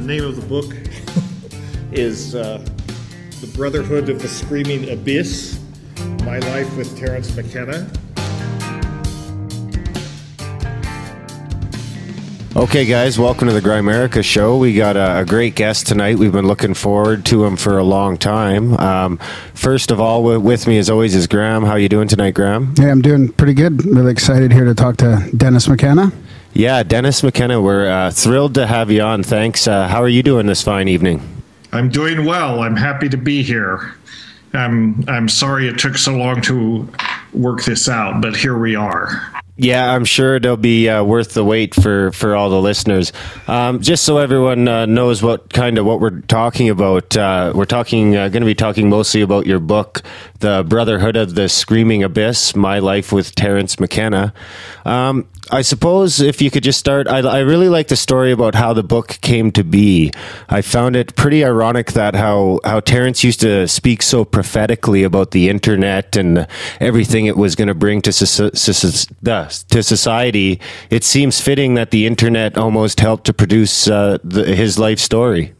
name of the book is The Brotherhood of the Screaming Abyss, My Life with Terrance Mckenna. Okay, guys, welcome to the Grimerica show. We got a great guest tonight. We've been looking forward to him for a long time. First of all, with me as always is Graham. How you doing tonight, Graham? Yeah, I'm doing pretty good. Really excited here to talk to Dennis Mckenna. Yeah, Dennis Mckenna, we're thrilled to have you on. Thanks. How are you doing this fine evening? I'm doing well. I'm happy to be here. I'm sorry it took so long to work this out, but here we are. Yeah, I'm sure it'll be worth the wait for all the listeners. Just so everyone knows what we're talking about, we're going to be talking mostly about your book, The Brotherhood of the Screaming Abyss, My Life with Terrance Mckenna. I suppose if you could just start, I really like the story about how the book came to be. I found it pretty ironic that how Terrance used to speak so prophetically about the internet and everything it was going to bring to society. It seems fitting that the internet almost helped to produce his life story.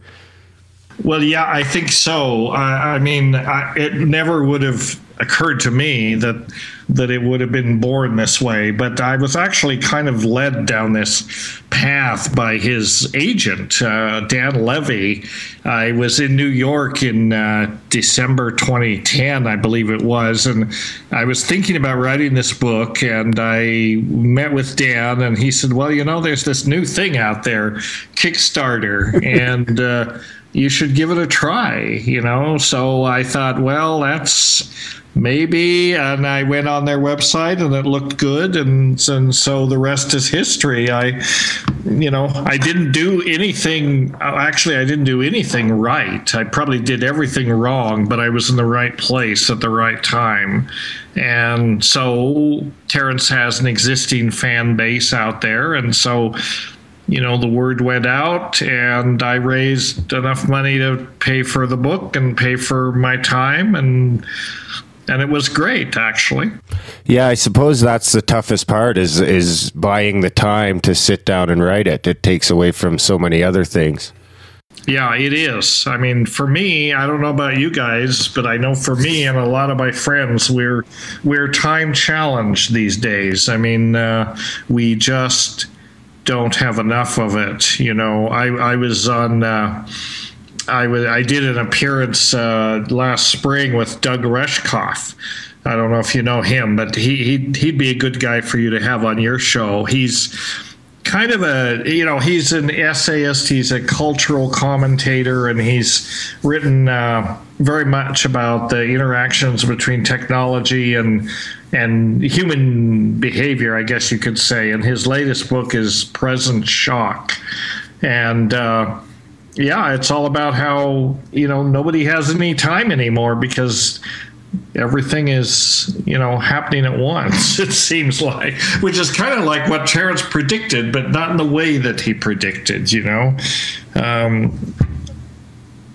Well, yeah, I think so. It never would have occurred to me that it would have been born this way, but I was actually kind of led down this path by his agent, Dan Levy. I was in New York in December 2010, I believe it was, and I was thinking about writing this book, and I met with Dan, and he said, well, there's this new thing out there, Kickstarter, and you should give it a try, So I thought, well, that's maybe, and I went on their website and it looked good, and so the rest is history. I didn't do anything. Actually, I didn't do anything right. I probably did everything wrong, but I was in the right place at the right time. And so Terrance has an existing fan base out there, and so the word went out, and I raised enough money to pay for the book and pay for my time, and it was great, actually. Yeah, I suppose that's the toughest part is buying the time to sit down and write it. It takes away from so many other things. Yeah, it is. I mean, for me, I don't know about you guys, but I know for me and a lot of my friends, we're time challenged these days. I mean, we just don't have enough of it. I was on. I did an appearance last spring with Doug Reshkoff. I don't know if you know him, but he'd be a good guy for you to have on your show. He's kind of he's an essayist, he's a cultural commentator, and he's written very much about the interactions between technology and human behavior, I guess you could say. And his latest book is Present Shock. And it's all about how, nobody has any time anymore because everything is, happening at once, it seems like, which is kind of like what Terrance predicted, but not in the way that he predicted,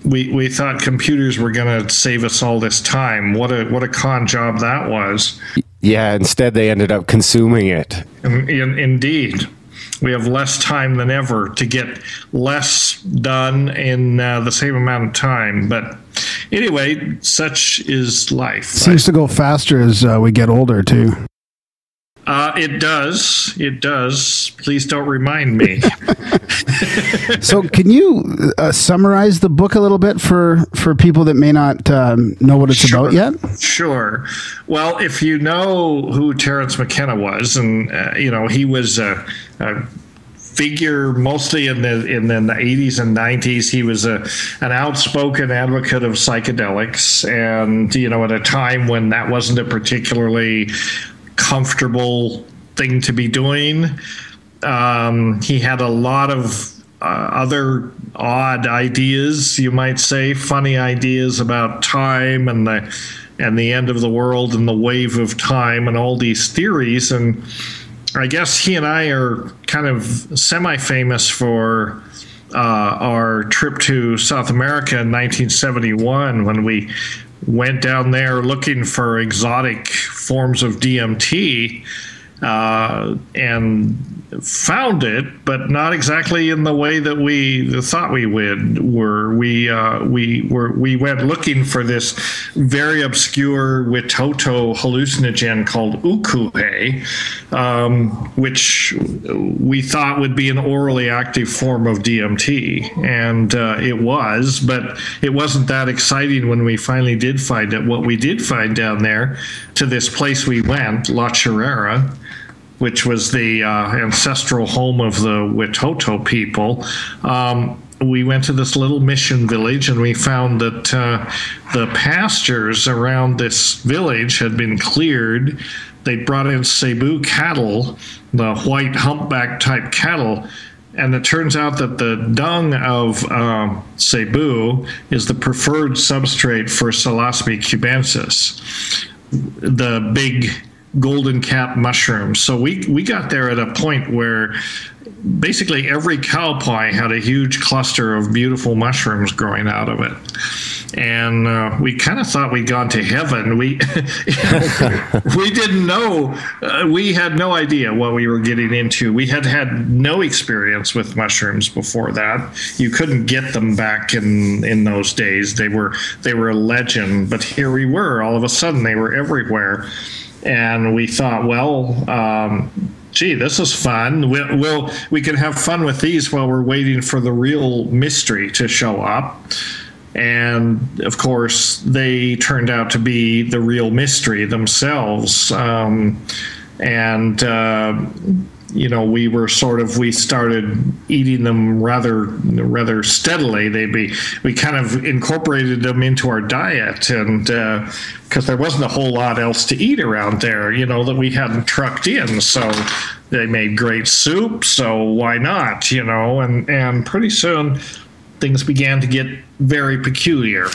We thought computers were going to save us all this time. What a con job that was. Yeah, instead they ended up consuming it. Indeed. We have less time than ever to get less done in the same amount of time. But anyway, such is life. Seems to go faster as we get older, too. It does. It does. Please don't remind me. So can you summarize the book a little bit for people that may not know what it's about yet? Sure. Well, if you know who Terrance Mckenna was, and he was a figure mostly in the 80s and 90s. He was an outspoken advocate of psychedelics, and at a time when that wasn't a particularly comfortable thing to be doing. He had a lot of other odd ideas, you might say, funny ideas about time and the end of the world and the wave of time and all these theories. And I guess he and I are kind of semi-famous for our trip to South America in 1971 when we went down there looking for exotic forms of DMT, and found it, but not exactly in the way that we thought we would. We went looking for this very obscure Witoto hallucinogen called ukuhe, which we thought would be an orally active form of DMT, and it was, but it wasn't that exciting when we finally did find it. What we did find down there, to this place we went, La Chirera, which was the ancestral home of the Witoto people. We went to this little mission village, and we found that the pastures around this village had been cleared. They brought in Cebu cattle, the white humpback type cattle, and it turns out that the dung of Cebu is the preferred substrate for Psilocybe cubensis, the big golden cap mushrooms. So we got there at a point where basically every cow pie had a huge cluster of beautiful mushrooms growing out of it. And we kind of thought we'd gone to heaven. We didn't know. We had no idea what we were getting into. We had no experience with mushrooms before that. You couldn't get them back in those days. They were a legend. But here we were. All of a sudden, they were everywhere. And we thought, well, gee, this is fun. We can have fun with these while we're waiting for the real mystery to show up. And of course, they turned out to be the real mystery themselves. We started eating them rather steadily. We kind of incorporated them into our diet, and because there wasn't a whole lot else to eat around there, that we hadn't trucked in. So they made great soup, so why not, and pretty soon things began to get very peculiar.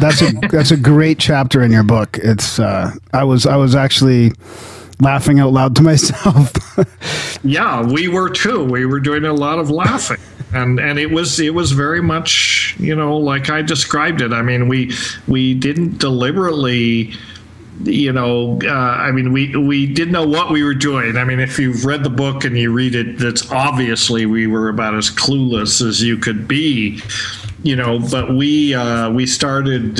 That's a great chapter in your book. It's I was actually laughing out loud to myself. Yeah, we were too. We were doing a lot of laughing, and it was very much like I described it. I mean, we didn't deliberately. We didn't know what we were doing. I mean, if you've read the book and you read it, that's obviously we were about as clueless as you could be, but we started,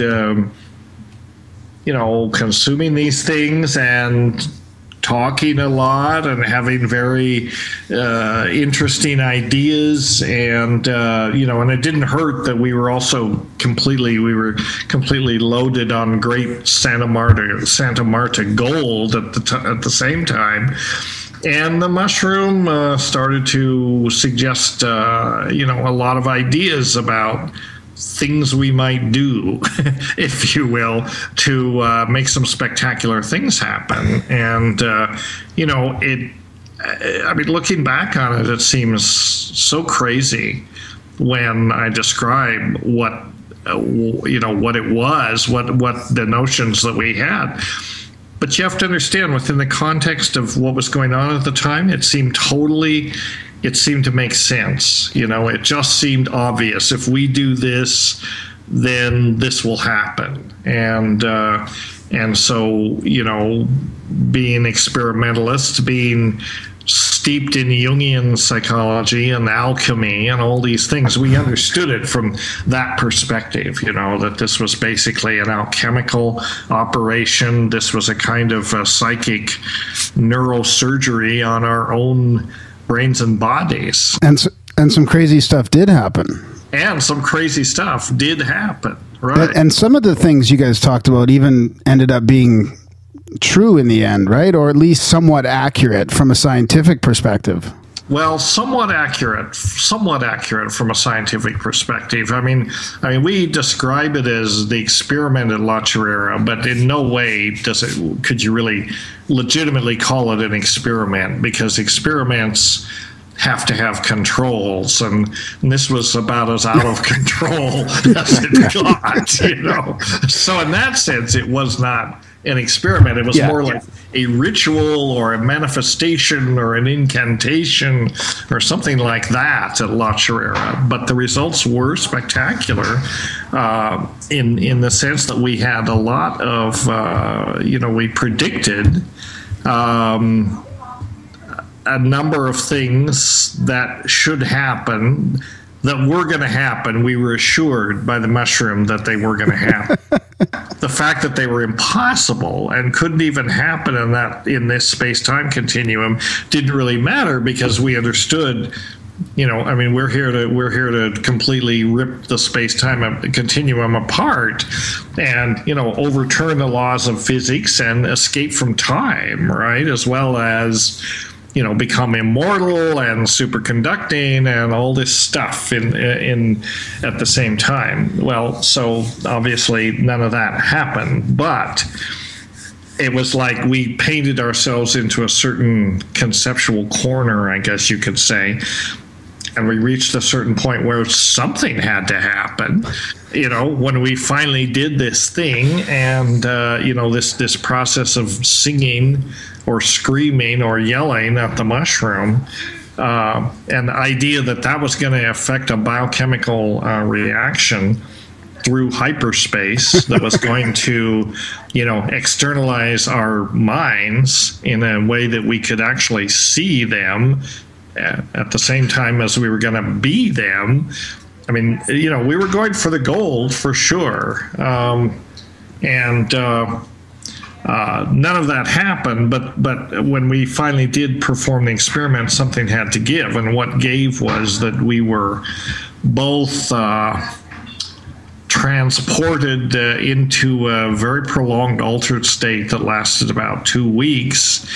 consuming these things and talking a lot and having very interesting ideas, and and it didn't hurt that we were also completely loaded on great Santa Marta gold at the same time. And the mushroom started to suggest a lot of ideas about things we might do, if you will, to make some spectacular things happen. And, looking back on it, it seems so crazy when I describe what it was, what the notions that we had. But you have to understand, within the context of what was going on at the time, it seemed to make sense. It just seemed obvious. If we do this, then this will happen. And so, being experimentalists, being steeped in Jungian psychology and alchemy and all these things, we understood it from that perspective, that this was basically an alchemical operation. This was a kind of psychic neurosurgery on our own brains and bodies. And some crazy stuff did happen. Right. And some of the things you guys talked about even ended up being true in the end, right? Or at least somewhat accurate from a scientific perspective. Well, somewhat accurate from a scientific perspective. I mean, we describe it as the experiment at La Chirera, but in no way could you really legitimately call it an experiment, because experiments have to have controls, and this was about as out of control as it got, So in that sense, it was not an experiment. It was more like a ritual or a manifestation or an incantation or something like that at La Chirera. But the results were spectacular in the sense that we had a lot of, we predicted a number of things that should happen, that were going to happen. We were assured by the mushroom that they were going to happen. The fact that they were impossible and couldn't even happen in this space-time continuum didn't really matter, because we understood, I mean, we're here to completely rip the space-time continuum apart and, overturn the laws of physics and escape from time, right? As well as, become immortal and superconducting and all this stuff in at the same time. Well, so obviously none of that happened, but it was like we painted ourselves into a certain conceptual corner, I guess you could say. And we reached a certain point where something had to happen, when we finally did this thing, and, this process of singing or screaming or yelling at the mushroom, and the idea that was going to affect a biochemical reaction through hyperspace that was going to, externalize our minds in a way that we could actually see them at the same time as we were going to be them. I mean, we were going for the gold for sure. None of that happened, but when we finally did perform the experiment, something had to give, and what gave was that we were both transported into a very prolonged altered state that lasted about 2 weeks,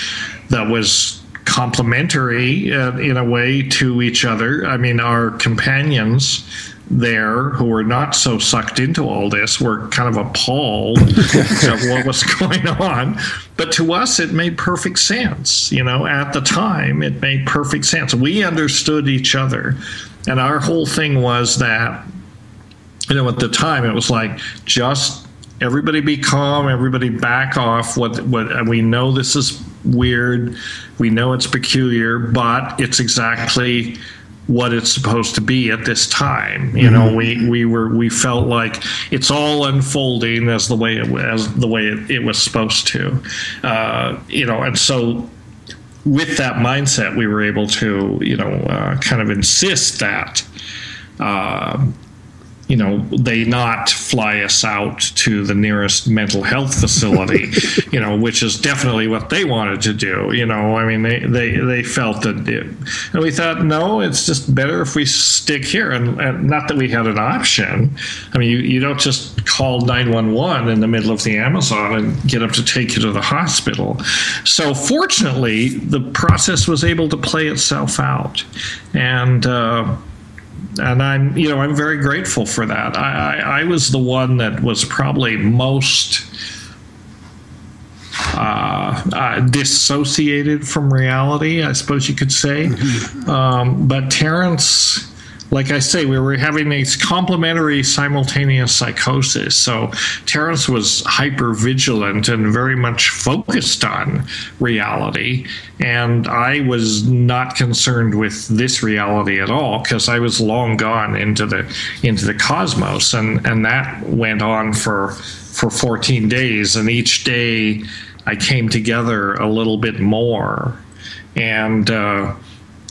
that was complementary in a way to each other. I mean, our companions there, who were not so sucked into all this, were kind of appalled at what was going on. But to us, it made perfect sense. At the time, it made perfect sense. We understood each other. And our whole thing was that, at the time, it was like, just everybody be calm, everybody back off. We know this is weird. We know it's peculiar, but it's exactly what it's supposed to be at this time. We felt like it's all unfolding as the way it was supposed to. And so with that mindset, we were able to, kind of insist that, they not fly us out to the nearest mental health facility, which is definitely what they wanted to do. I mean, they felt that and we thought, no, it's just better if we stick here. And not that we had an option. I mean, you don't just call 911 in the middle of the Amazon and get them to take you to the hospital. So fortunately, the process was able to play itself out. And I'm very grateful for that. I was the one that was probably most dissociated from reality, I suppose you could say. But Terrance, like I say, we were having these complementary simultaneous psychosis. So Terrance was hyper vigilant and very much focused on reality. And I was not concerned with this reality at all, because I was long gone into the cosmos. And that went on for 14 days. And each day I came together a little bit more.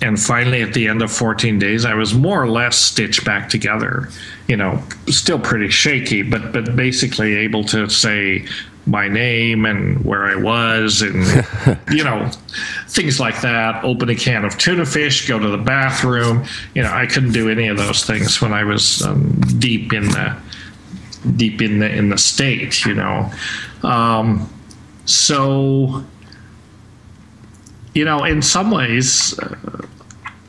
And finally, at the end of 14 days, I was more or less stitched back together, still pretty shaky, but basically able to say my name and where I was and, things like that. Open a can of tuna fish, go to the bathroom. I couldn't do any of those things when I was deep in the state, So, in some ways,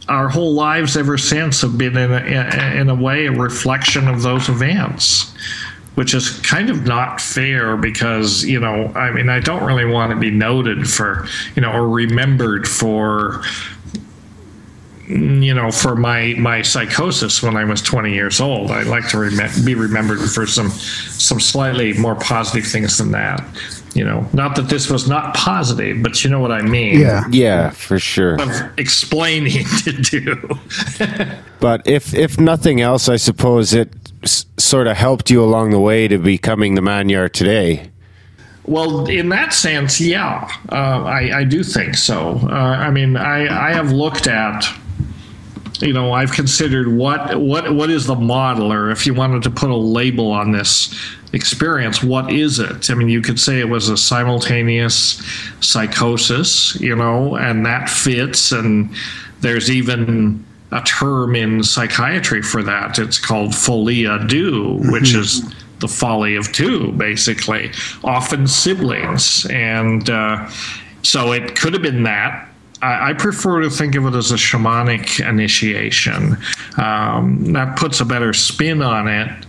our whole lives ever since have been in a way a reflection of those events, which is kind of not fair, because I don't really want to be noted for or remembered for for my psychosis when I was 20 years old. I'd like to be remembered for some slightly more positive things than that. Not that this was not positive, but you know what I mean. Yeah, for sure. Of explaining to do. But if nothing else, I suppose it sort of helped you along the way to becoming the man you are today. Well, in that sense, yeah, I do think so. I mean, I have looked at, I've considered what is the model, or if you wanted to put a label on this experience, what is it? I mean, you could say it was a simultaneous psychosis, and that fits. And there's even a term in psychiatry for that. It's called folia do, which is the folly of two, basically, often siblings. And so it could have been that. I prefer to think of it as a shamanic initiation. That puts a better spin on it,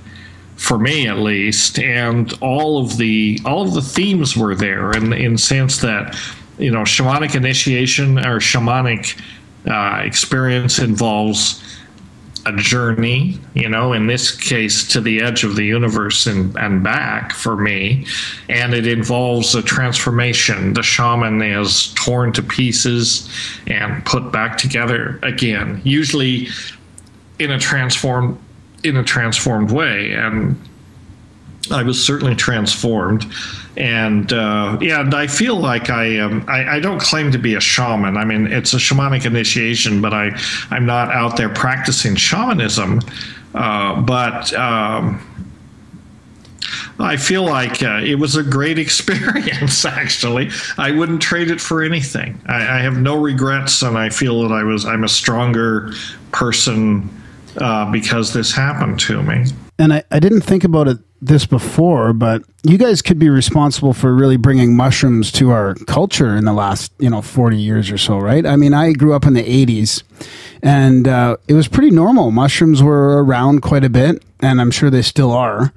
for me at least. And all of the themes were there, in the sense that, shamanic initiation or shamanic experience involves a journey, in this case to the edge of the universe and back for me, and it involves a transformation. The shaman is torn to pieces and put back together again, usually in a transformed way. And I was certainly transformed. And and I feel like I don't claim to be a shaman. I mean, it's a shamanic initiation, but I'm not out there practicing shamanism. But I feel like it was a great experience, actually. I wouldn't trade it for anything. I have no regrets, and I feel that I'm a stronger person because this happened to me. And I didn't think about this before, but you guys could be responsible for really bringing mushrooms to our culture in the last 40 years or so, right? I mean, I grew up in the 80s, and it was pretty normal. Mushrooms were around quite a bit, and I'm sure they still are.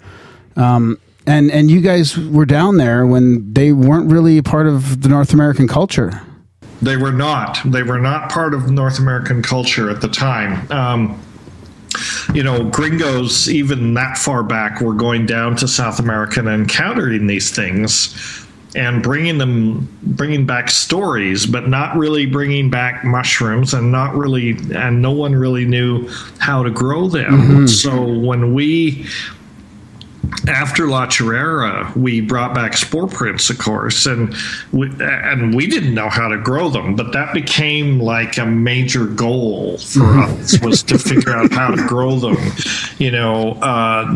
And you guys were down there when they weren't really a part of the North American culture. They were not. They were not part of North American culture at the time. Gringos, even that far back, were going down to South America and encountering these things and bringing back stories, but not really bringing back mushrooms, and no one really knew how to grow them. So when after La Chirera, we brought back spore prints, of course, and we didn't know how to grow them, but that became like a major goal for us, was to figure out how to grow them,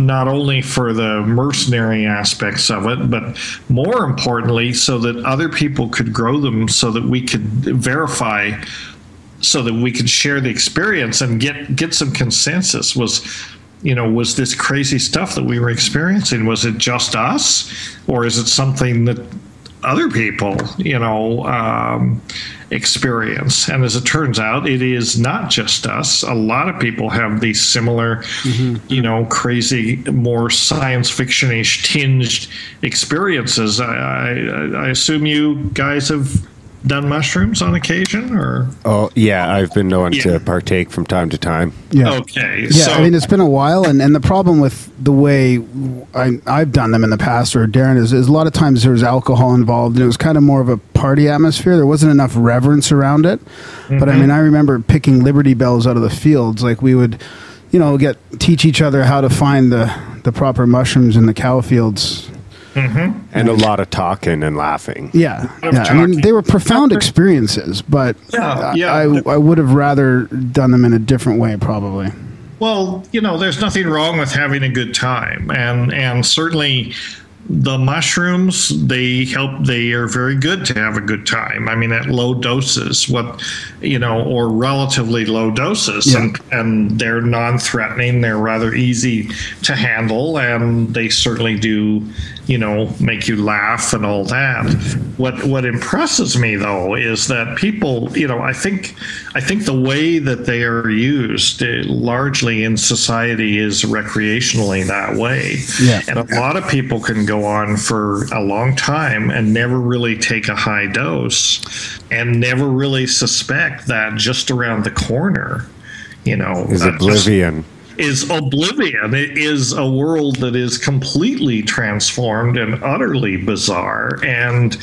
not only for the mercenary aspects of it, but more importantly, so that other people could grow them, so that we could verify, so that we could share the experience and get some consensus. Was this crazy stuff that we were experiencing? Was it just us, or is it something that other people, experience? And as it turns out, it is not just us. A lot of people have these similar, crazy, more science fiction-ish tinged experiences. I assume you guys have done mushrooms on occasion, or? Oh yeah, I've been known to partake from time to time. Yeah. Okay. Yeah, I mean, it's been a while, and the problem with the way I've done them in the past, or Darren, is a lot of times there was alcohol involved, and it was kind of more of a party atmosphere. There wasn't enough reverence around it. But I mean, I remember picking Liberty Bells out of the fields. Like, we would, teach each other how to find the proper mushrooms in the cow fields. And a lot of talking and laughing. Yeah. I mean, they were profound experiences, but I would have rather done them in a different way, probably. Well, there's nothing wrong with having a good time, and certainly the mushrooms, they are very good to have a good time. I mean, at low doses, or relatively low doses, and they're non-threatening. They're rather easy to handle, and they certainly do, make you laugh and all that. What impresses me, though, is that people, I think the way that they are used largely in society is recreationally that way. Yeah. And a lot of people can go on for a long time and never really take a high dose, and never really suspect that just around the corner, is oblivion. Is oblivion. It is a world that is completely transformed and utterly bizarre, and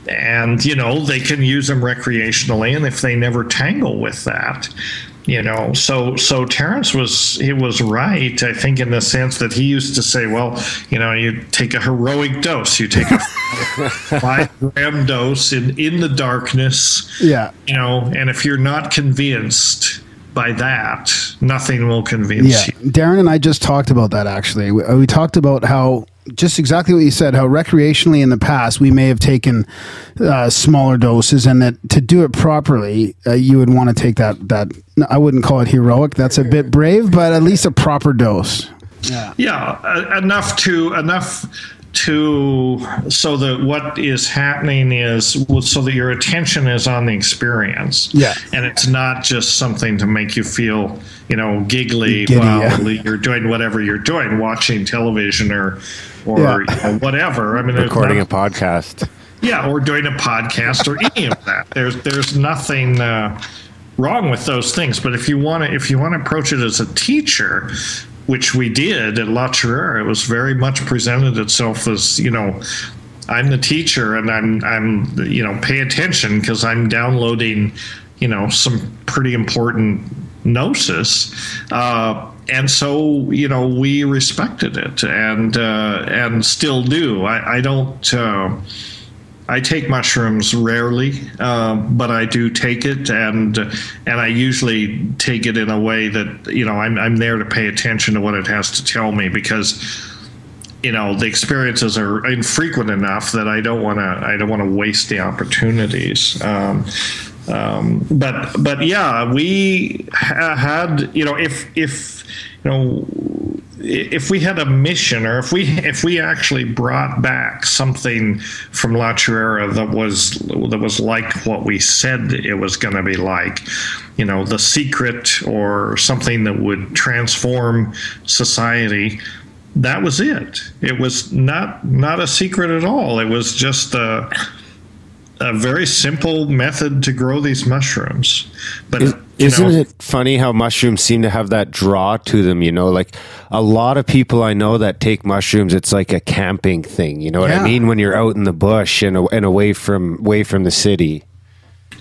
they can use them recreationally, and if they never tangle with that, So Terrance was right, I think, in the sense that he used to say, well, you take a heroic dose, you take a 5-gram dose in the darkness, and if you're not convinced by that, nothing will convince you. Darren and I just talked about that, actually. We talked about how, just exactly what you said, how recreationally in the past we may have taken smaller doses, and that to do it properly, you would want to take that, I wouldn't call it heroic, that's a bit brave, but at least a proper dose. Enough to so that what is happening is so that your attention is on the experience, and it's not just something to make you feel giggly while you're doing whatever you're doing, watching television or whatever. I mean, recording a podcast, or doing a podcast or any of that. There's nothing wrong with those things, but if you want to approach it as a teacher, which we did at La Chirera, it was very much presented itself as, I'm the teacher and I'm pay attention because I'm downloading, some pretty important gnosis. And so, we respected it and still do. I don't, I take mushrooms rarely, but I do take it, and I usually take it in a way that I'm there to pay attention to what it has to tell me, because the experiences are infrequent enough that I don't want to waste the opportunities. But yeah, we had if we had a mission, or if we actually brought back something from La Chirera that was like what we said it was going to be like, The Secret, or something that would transform society, that was it. It was not a secret at all. It was just a very simple method to grow these mushrooms. But isn't it funny how mushrooms seem to have that draw to them? Like a lot of people I know that take mushrooms, it's like a camping thing. You know what I mean? When you're out in the bush and away from the city.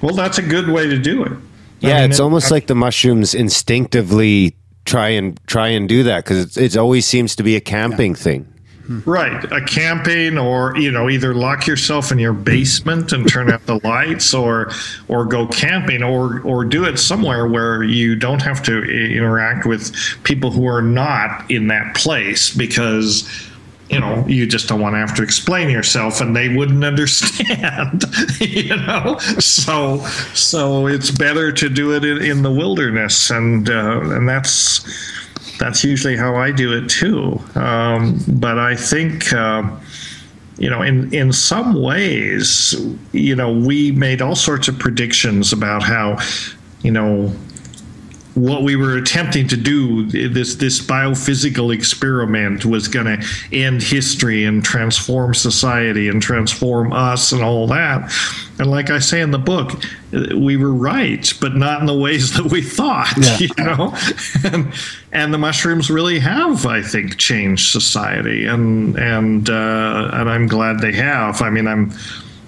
Well, that's a good way to do it. Yeah, it's almost like the mushrooms instinctively try and do that, because it always seems to be a camping thing. Right, a camping, or either lock yourself in your basement and turn out the lights, or go camping, or do it somewhere where you don't have to interact with people who are not in that place, because you just don't want to have to explain yourself and they wouldn't understand. So it's better to do it in the wilderness, and that's usually how I do it too. But I think, in some ways, we made all sorts of predictions about how, what we were attempting to do, this biophysical experiment, was going to end history and transform society and transform us and all that. And like I say in the book, we were right, but not in the ways that we thought, And the mushrooms really have, I think, changed society, and I'm glad they have. I mean,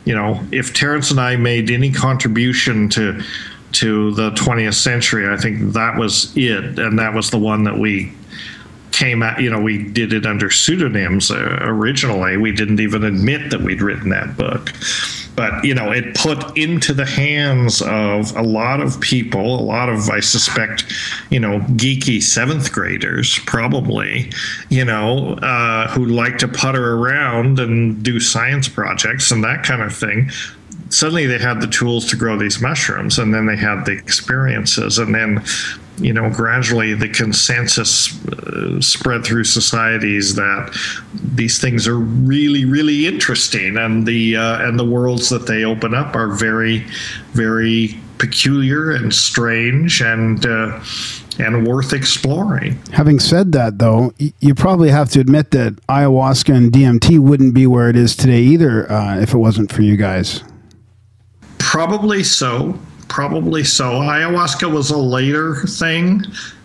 if Terrance and I made any contribution to the 20th century, I think that was it, and that was the one that we came at. We did it under pseudonyms originally. We didn't even admit that we'd written that book, but it put into the hands of a lot of people, a lot of, I suspect, geeky seventh graders probably, who like to putter around and do science projects and that kind of thing. Suddenly they had the tools to grow these mushrooms, and then they had the experiences, and then gradually the consensus spread through societies that these things are really, really interesting, and the worlds that they open up are very, very peculiar and strange and worth exploring. Having said that, though, you probably have to admit that ayahuasca and DMT wouldn't be where it is today either if it wasn't for you guys. Probably so. Ayahuasca was a later thing.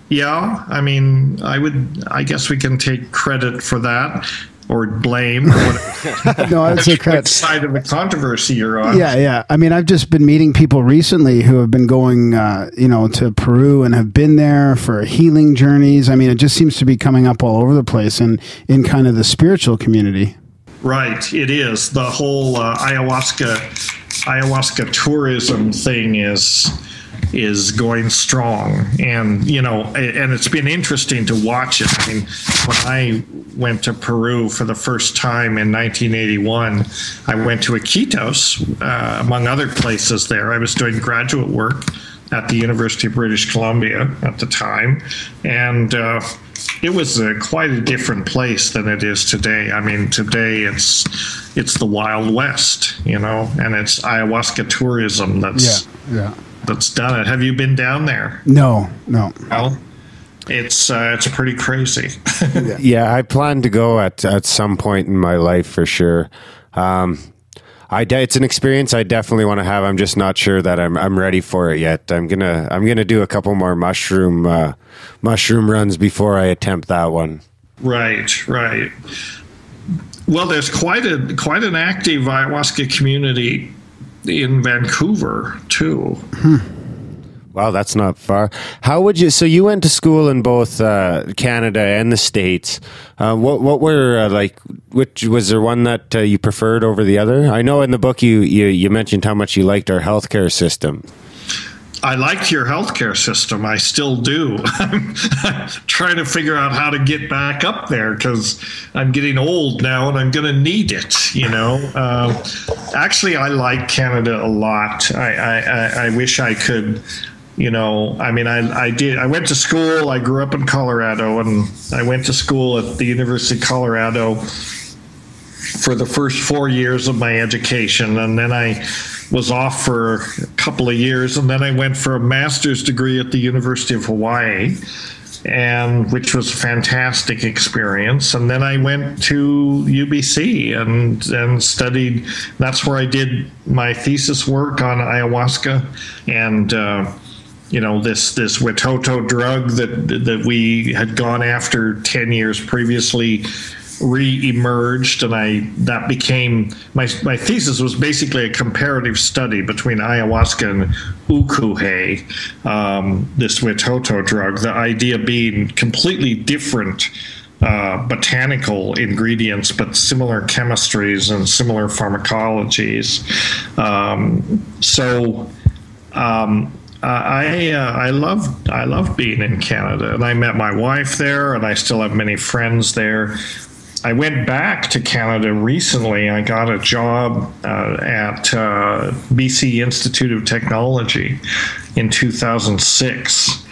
Yeah. I mean, I guess we can take credit for that. or blame, or whatever. No, I'd say which side of the controversy you're on. Yeah. I mean, I've just been meeting people recently who have been going, to Peru and have been there for healing journeys. I mean, it just seems to be coming up all over the place and in kind of the spiritual community. Right, it is. The whole ayahuasca tourism thing is going strong, and and it's been interesting to watch it. I mean, when I went to Peru for the first time in 1981, I went to Iquitos, among other places there. I was doing graduate work at the University of British Columbia at the time, and it was quite a different place than it is today. I mean, today it's the Wild West, and it's ayahuasca tourism that's done it. Have you been down there? No. Well, it's pretty crazy. Yeah, I plan to go at some point in my life for sure. It's an experience I definitely want to have. I'm just not sure that I'm ready for it yet. I'm gonna do a couple more mushroom runs before I attempt that one. Right. Well, there's quite an active ayahuasca community in Vancouver too. Wow, that's not far. How would you? So you went to school in both Canada and the States. What were which was there one that you preferred over the other? I know in the book you mentioned how much you liked our healthcare system. I liked your healthcare system. I still do. I'm trying to figure out how to get back up there because I'm getting old now and I'm going to need it. Actually, I like Canada a lot. I wish I could. I did. I went to school. I grew up in Colorado, and I went to school at the University of Colorado for the first 4 years of my education, and then I was off for a couple of years, and then I went for a master's degree at the University of Hawaii, which was a fantastic experience. And then I went to UBC and studied. That's where I did my thesis work on ayahuasca and this Witoto drug that we had gone after 10 years previously re-emerged, and that became my thesis was basically a comparative study between ayahuasca and ukuhe, this Witoto drug. The idea being completely different botanical ingredients, but similar chemistries and similar pharmacologies. I love being in Canada, and I met my wife there, and I still have many friends there. I went back to Canada recently. I got a job at BC Institute of Technology in 2006.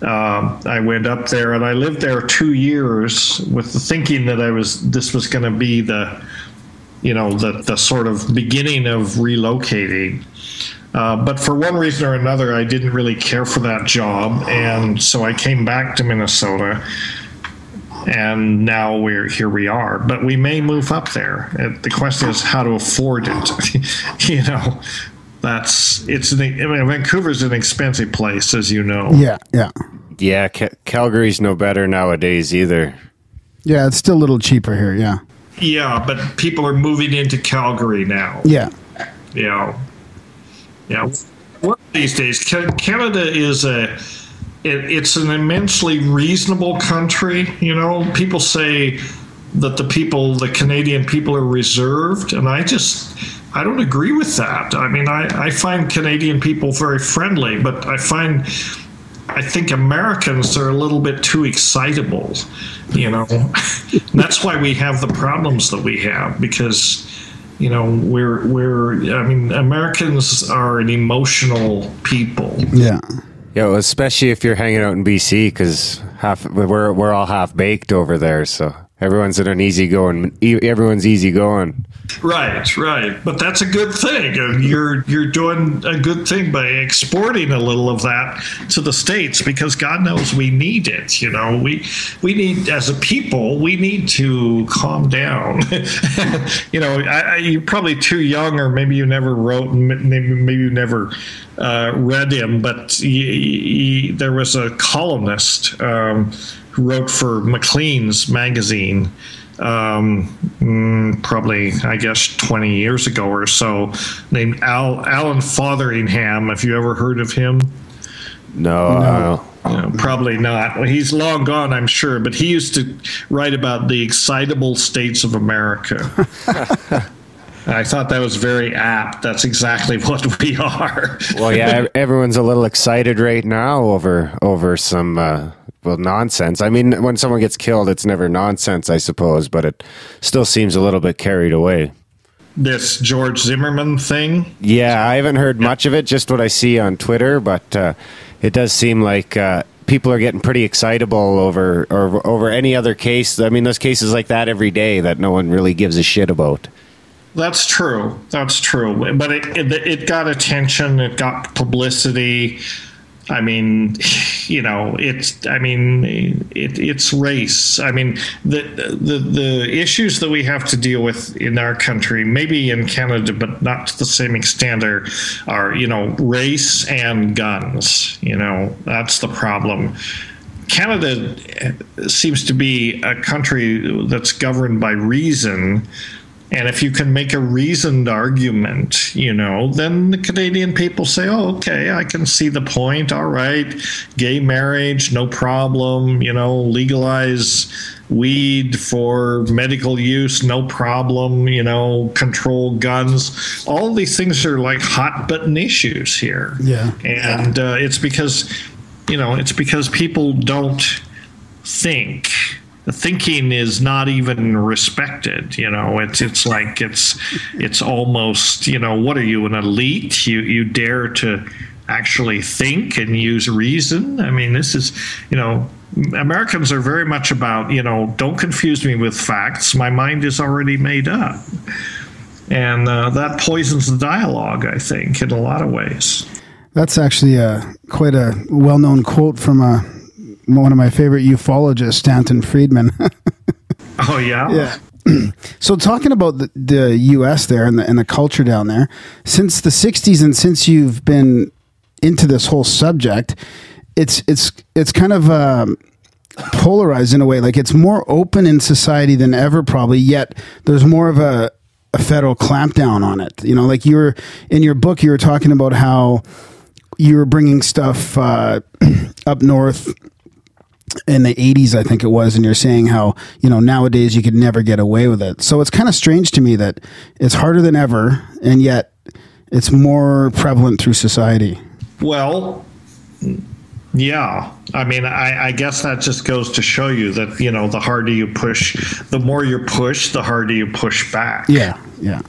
I went up there and I lived there 2 years with the thinking that this was going to be the sort of beginning of relocating. But for one reason or another, I didn't really care for that job, and so I came back to Minnesota. And now here we are, but we may move up there. The question is how to afford it. Vancouver's an expensive place, as you know. Yeah. Calgary's no better nowadays either. Yeah, it's still a little cheaper here. Yeah, but people are moving into Calgary now. Yeah. One of these days, Canada is it's an immensely reasonable country. People say that the Canadian people are reserved, and I don't agree with that. I mean, I find Canadian people very friendly, but I think Americans are a little bit too excitable, That's why we have the problems that we have, because Americans are an emotional people. Yeah. Especially if you're hanging out in BC, because we're all half baked over there, so everyone's everyone's easygoing. Right. But that's a good thing. And you're doing a good thing by exporting a little of that to the States, because God knows we need it. We need, as a people, we need to calm down. You're probably too young, or maybe you never wrote, maybe you never read him, but there was a columnist who wrote for Maclean's magazine probably, I guess, 20 years ago or so, named Alan Fotheringham. Have you ever heard of him? No. Probably not. Well, he's long gone, I'm sure, but he used to write about the excitable states of America. I thought that was very apt. That's exactly what we are. Well, yeah, everyone's a little excited right now over some nonsense. I mean, when someone gets killed, it's never nonsense, I suppose, but it still seems a little bit carried away. This George Zimmerman thing? Yeah, I haven't heard much of it, just what I see on Twitter, but it does seem like people are getting pretty excitable over any other case. I mean, there's cases like that every day that no one really gives a shit about. That's true. But it got attention. It got publicity. I mean, it's race. I mean, the issues that we have to deal with in our country, maybe in Canada, but not to the same extent, are race and guns. That's the problem. Canada seems to be a country that's governed by reason. And if you can make a reasoned argument, then the Canadian people say, oh, okay, I can see the point. All right, gay marriage, no problem. Legalize weed for medical use, no problem. Control guns. All of these things are like hot button issues here. Yeah. And it's because people don't think. The thinking is not even respected. It's like it's almost, what are you, an elite? You dare to actually think and use reason? I mean, this is, Americans are very much about, don't confuse me with facts. My mind is already made up. And that poisons the dialogue, I think, in a lot of ways. That's actually quite a well-known quote from one of my favorite ufologists, Stanton Friedman. Oh, yeah? Yeah. So talking about the U.S. there and the culture down there, since the 60s and since you've been into this whole subject, it's kind of polarized in a way. Like, it's more open in society than ever probably, yet there's more of a federal clampdown on it. Like in your book, you were talking about how you were bringing stuff up north in the 80s, I think it was, and you're saying how, nowadays you could never get away with it. So it's kind of strange to me that it's harder than ever, and yet it's more prevalent through society. Well, yeah. I mean, I guess that just goes to show you that, the harder you push, the more you push, the harder you push back. Yeah.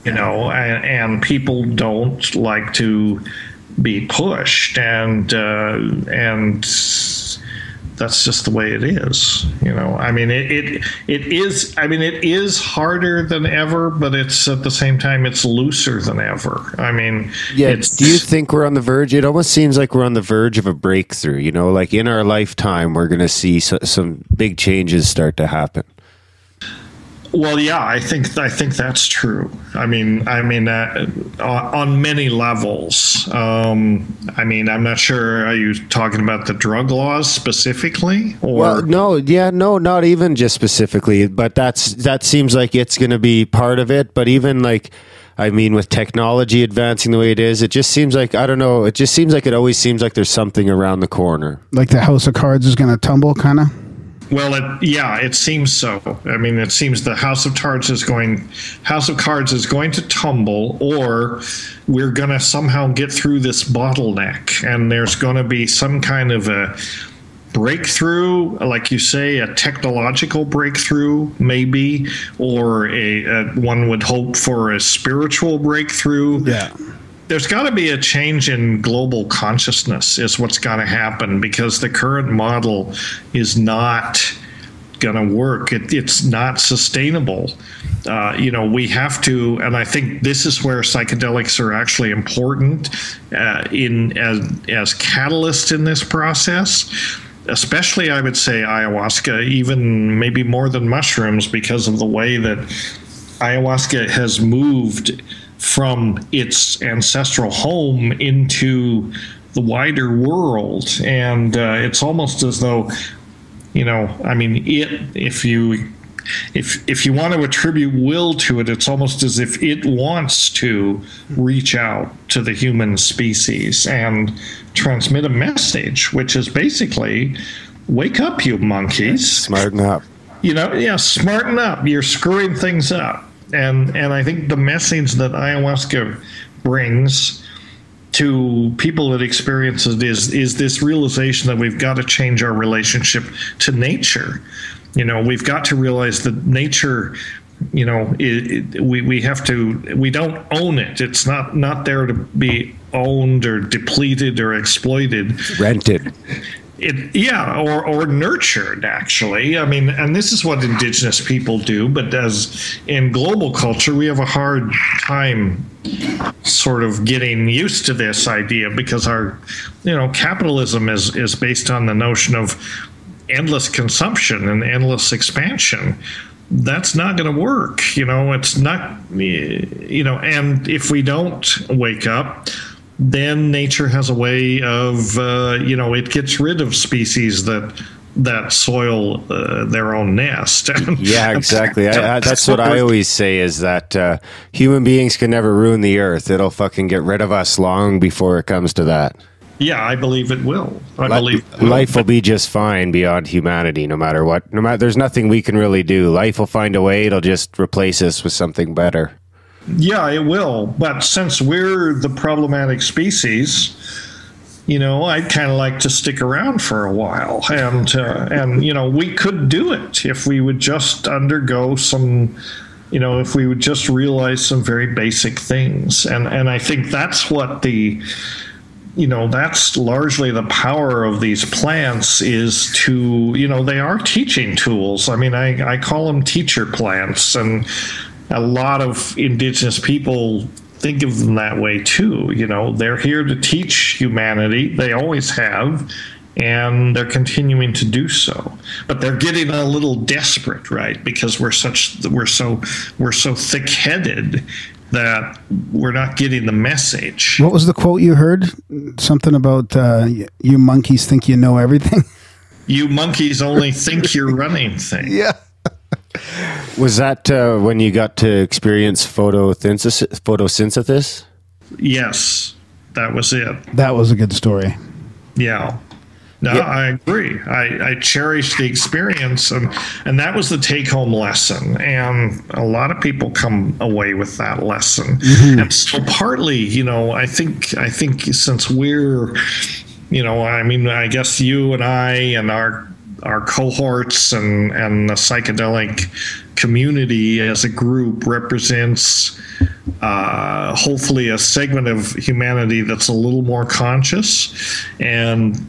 And people don't like to be pushed, and that's just the way it is. I mean, it is harder than ever, but it's at the same time, it's looser than ever. I mean, yeah. Do you think we're on the verge? It almost seems like we're on the verge of a breakthrough, like in our lifetime, we're going to see some big changes start to happen. Well, yeah, I think that's true. I mean, on many levels. I mean, I'm not sure. Are you talking about the drug laws specifically? Or? Well, no, not even just specifically. But that seems like it's going to be part of it. But even with technology advancing the way it is, it just seems like, I don't know. It just seems like it always seems like there's something around the corner. Like the House of Cards is going to tumble, kind of. Well, it seems so. I mean, it seems the House of Cards is going to tumble, or we're going to somehow get through this bottleneck, and there's going to be some kind of a breakthrough, like you say, a technological breakthrough, maybe, or one would hope for a spiritual breakthrough. Yeah. There's got to be a change in global consciousness is what's got to happen, because the current model is not going to work. It's not sustainable. We have to, and I think this is where psychedelics are actually important as catalysts in this process. Especially, I would say, ayahuasca, even maybe more than mushrooms, because of the way that ayahuasca has moved from its ancestral home into the wider world. And it's almost as though, if you if you want to attribute will to it, it's almost as if it wants to reach out to the human species and transmit a message, which is basically, wake up, you monkeys. Smarten up. Smarten up. You're screwing things up. And I think the message that ayahuasca brings to people that experience it is this realization that we've got to change our relationship to nature. We've got to realize that nature, we don't own it. It's not there to be owned or depleted or exploited. Rented. Or nurtured, actually. I mean, and this is what Indigenous people do, but as in global culture, we have a hard time sort of getting used to this idea because our, capitalism is based on the notion of endless consumption and endless expansion. That's not going to work. It's not, and if we don't wake up, then nature has a way of, it gets rid of species that soil their own nest. Yeah, exactly. That's what I always say is that human beings can never ruin the earth. It'll fucking get rid of us long before it comes to that. Yeah, I believe it will. Life will be just fine beyond humanity, no matter what. There's nothing we can really do. Life will find a way. It'll just replace us with something better. Yeah, it will. But since we're the problematic species, I'd kind of like to stick around for a while. And we could do it if we would just undergo some, if we would just realize some very basic things. And I think that's what that's largely the power of these plants is to, they are teaching tools. I mean, I call them teacher plants, and a lot of Indigenous people think of them that way too. They're here to teach humanity. They always have, and they're continuing to do so. But they're getting a little desperate, right? Because we're so thick-headed that we're not getting the message. What was the quote you heard? Something about you monkeys think you know everything. You monkeys only think you're running things. Yeah. Was that when you got to experience photosynthesis? Yes, that was it. That was a good story. Yeah. No, yeah. I agree. I cherish the experience, and that was the take-home lesson. And a lot of people come away with that lesson. Mm-hmm. And so partly, I think since we're, I guess you and I and our cohorts and the psychedelic community as a group represents hopefully a segment of humanity that's a little more conscious, and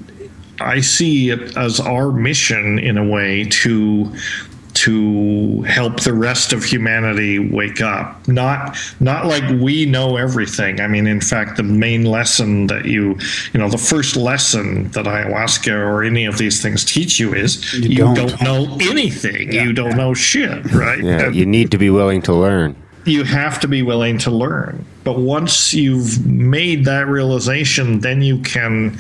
I see it as our mission in a way to help the rest of humanity wake up. Not like we know everything. I mean, in fact, the main lesson that the first lesson that ayahuasca or any of these things teach you is you don't know anything. Yeah. You don't know shit, right? Yeah, you need to be willing to learn. You have to be willing to learn. But once you've made that realization, then you can,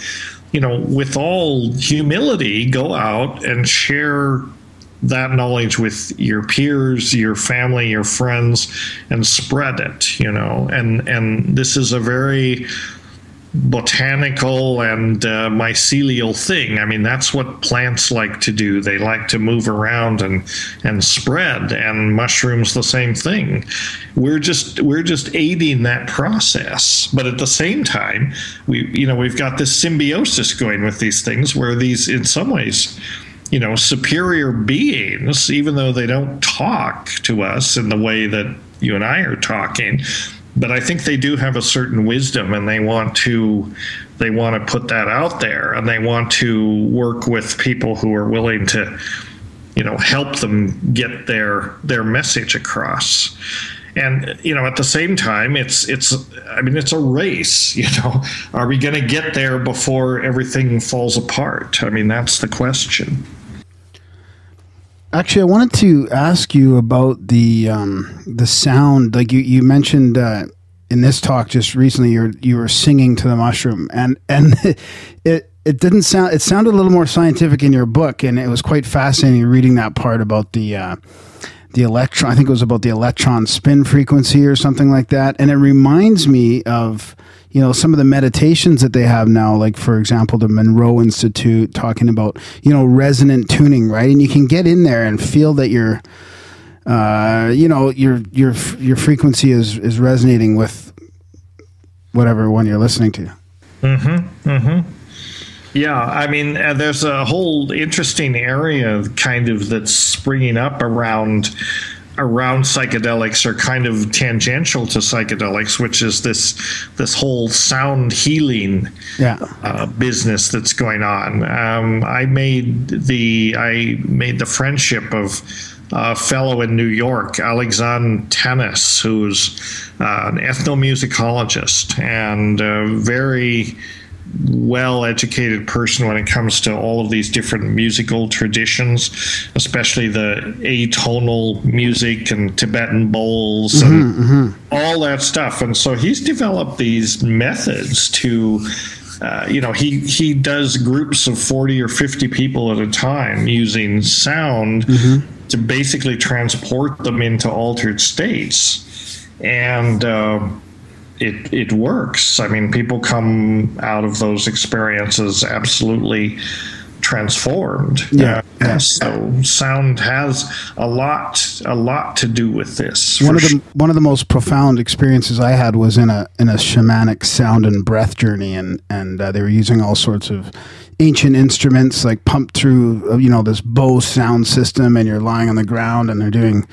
with all humility, go out and share that knowledge with your peers, your family, your friends, and spread it, and this is a very botanical and mycelial thing. I mean, that's what plants like to do. They like to move around and spread, and mushrooms the same thing. We're just aiding that process, but at the same time, we've got this symbiosis going with these things where these, in some ways, superior beings, even though they don't talk to us in the way that you and I are talking, but I think they do have a certain wisdom, and they want to put that out there, and they want to work with people who are willing to, help them get their message across. And at the same time, it's a race. Are we going to get there before everything falls apart? I mean, that's the question. Actually, I wanted to ask you about the sound. Like you mentioned in this talk just recently, you were singing to the mushroom, and it didn't sound. It sounded a little more scientific in your book, and it was quite fascinating reading that part about the electron. I think it was about the electron spin frequency or something like that. And it reminds me of, some of the meditations that they have now, like, for example, the Monroe Institute talking about, resonant tuning, right? And you can get in there and feel that your frequency is resonating with whatever one you're listening to. Mm-hmm. Mm-hmm. Yeah, I mean, there's a whole interesting area kind of that's springing up around psychedelics, or kind of tangential to psychedelics, which is this whole sound healing business that's going on. I made the friendship of a fellow in New York, Alexandre Tennis, who's an ethnomusicologist and very well-educated person when it comes to all of these different musical traditions, especially the atonal music and Tibetan bowls and all that stuff. And so he's developed these methods to, he does groups of 40 or 50 people at a time using sound to basically transport them into altered states. And it works. I mean, people come out of those experiences absolutely transformed. So sound has a lot to do with this. One of the most profound experiences I had was in a shamanic sound and breath journey, and they were using all sorts of ancient instruments, like pumped through this bow sound system, and you're lying on the ground, and they're doing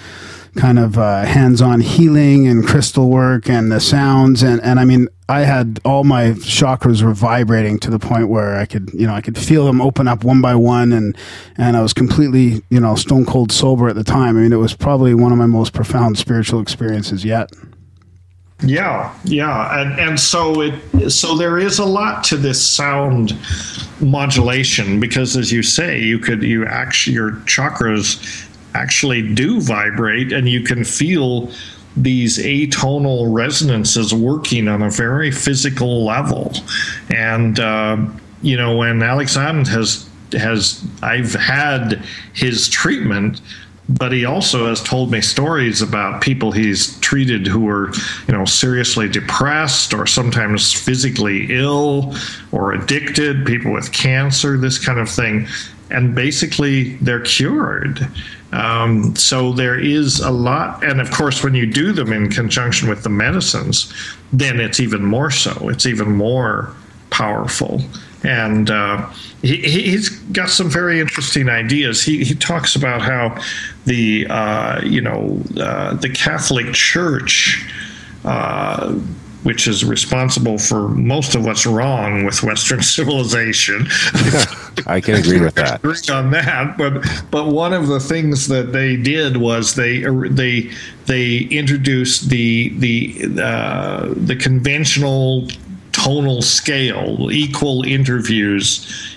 kind of hands-on healing and crystal work and the sounds, and I mean, I had all my chakras were vibrating to the point where I could feel them open up one by one, and I was completely stone cold sober at the time. I mean, it was probably one of my most profound spiritual experiences yet. Yeah, and so there is a lot to this sound modulation, because, as you say, your chakras actually do vibrate, and you can feel these atonal resonances working on a very physical level. And when Alexandre I've had his treatment, but he also has told me stories about people he's treated who are, seriously depressed or sometimes physically ill or addicted, people with cancer, this kind of thing. And basically they're cured. So there is a lot. And of course, when you do them in conjunction with the medicines, then it's even more so. It's even more powerful. And he's got some very interesting ideas. He talks about how the Catholic Church, which is responsible for most of what's wrong with Western civilization. I can agree with that. On that, but one of the things that they did was they introduced the conventional tonal scale, equal intervals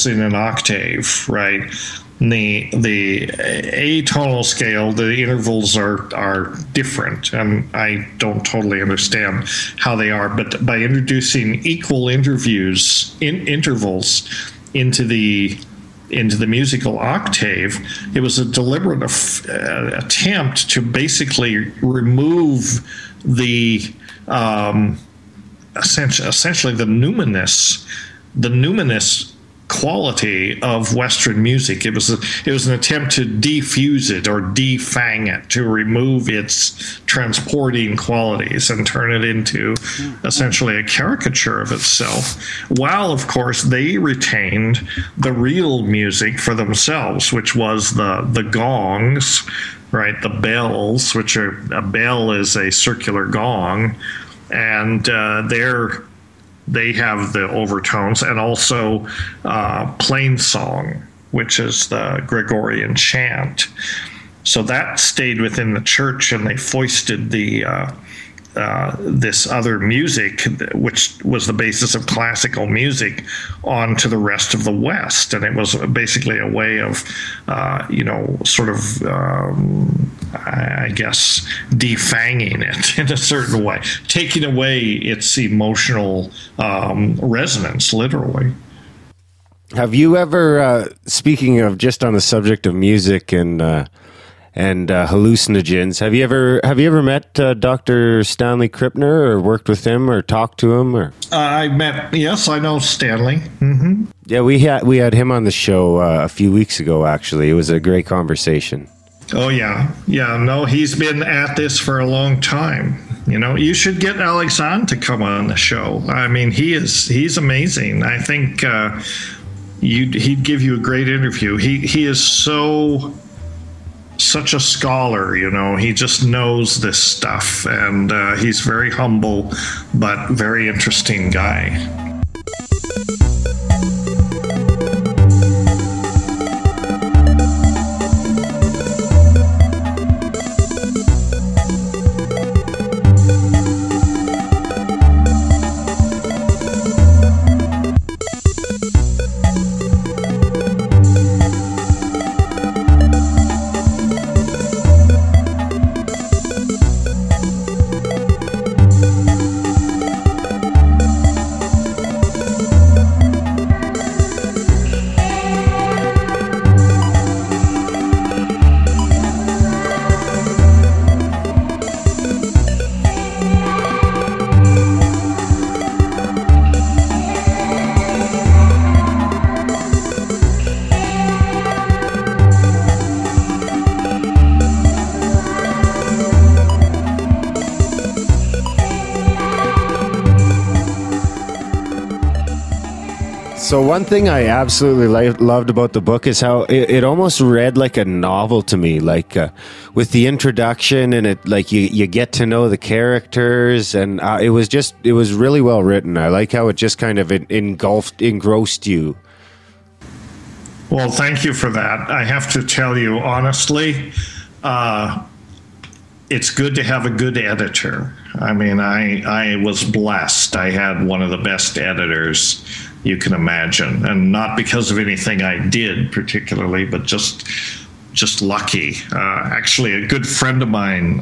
in an octave, right? The atonal scale, the intervals are different, and I don't totally understand how they are. But by introducing equal intervals into the musical octave, it was a deliberate attempt to basically remove the essentially the numinous quality of Western music. It was an attempt to defuse it or defang it, to remove its transporting qualities and turn it into essentially a caricature of itself, while of course they retained the real music for themselves, which was the gongs, right? The bells, which a bell is a circular gong, and they have the overtones, and also plain song, which is the Gregorian chant. So that stayed within the church, and they foisted this other music, which was the basis of classical music, onto the rest of the West. And it was basically a way of, I guess, defanging it in a certain way, taking away its emotional resonance, literally. Have you ever, speaking of just on the subject of music and hallucinogens, have you ever met Dr. Stanley Krippner or worked with him or talked to him? Or Yes, I know Stanley. Mm-hmm. Yeah, we had him on the show a few weeks ago. Actually, it was a great conversation. Oh yeah. No, he's been at this for a long time. You should get Alexandre to come on the show. I mean, he's amazing. I think he'd give you a great interview. He is such a scholar. He just knows this stuff, and he's very humble but very interesting guy. So one thing I absolutely loved about the book is how it almost read like a novel to me, like with the introduction, and it like you get to know the characters, and it was really well written. I like how it just kind of engrossed you. Well, thank you for that. I have to tell you honestly, it's good to have a good editor. I mean, I was blessed. I had one of the best editors you can imagine, and not because of anything I did particularly, but just lucky. Actually, a good friend of mine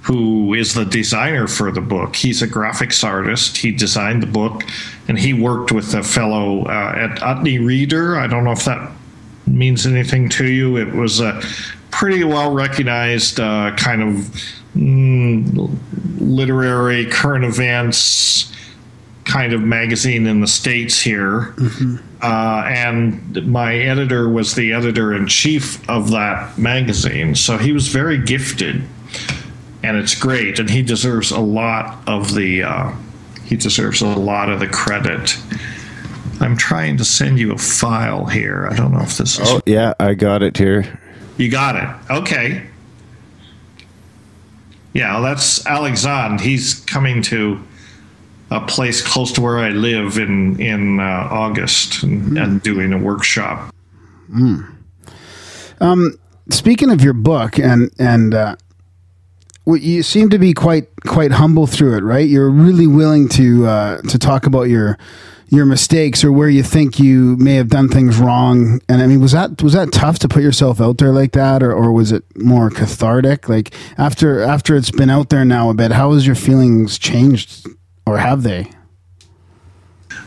who is the designer for the book, he's a graphics artist. He designed the book, and he worked with a fellow at Utne Reader. I don't know if that means anything to you. It was a pretty well recognized kind of literary current events kind of magazine in the States here. Mm-hmm. And my editor was the editor-in-chief of that magazine. So he was very gifted, and it's great. And he deserves a lot of the credit. I'm trying to send you a file here. I don't know if this is... Oh, yeah, I got it here. You got it. Okay. Yeah, well, that's Alexandre. He's coming to a place close to where I live in August and doing a workshop. Speaking of your book, and you seem to be quite humble through it, right? You're really willing to talk about your mistakes or where you think you may have done things wrong. And I mean, was that tough to put yourself out there like that, or was it more cathartic? Like after it's been out there now a bit, how has your feelings changed? Or have they?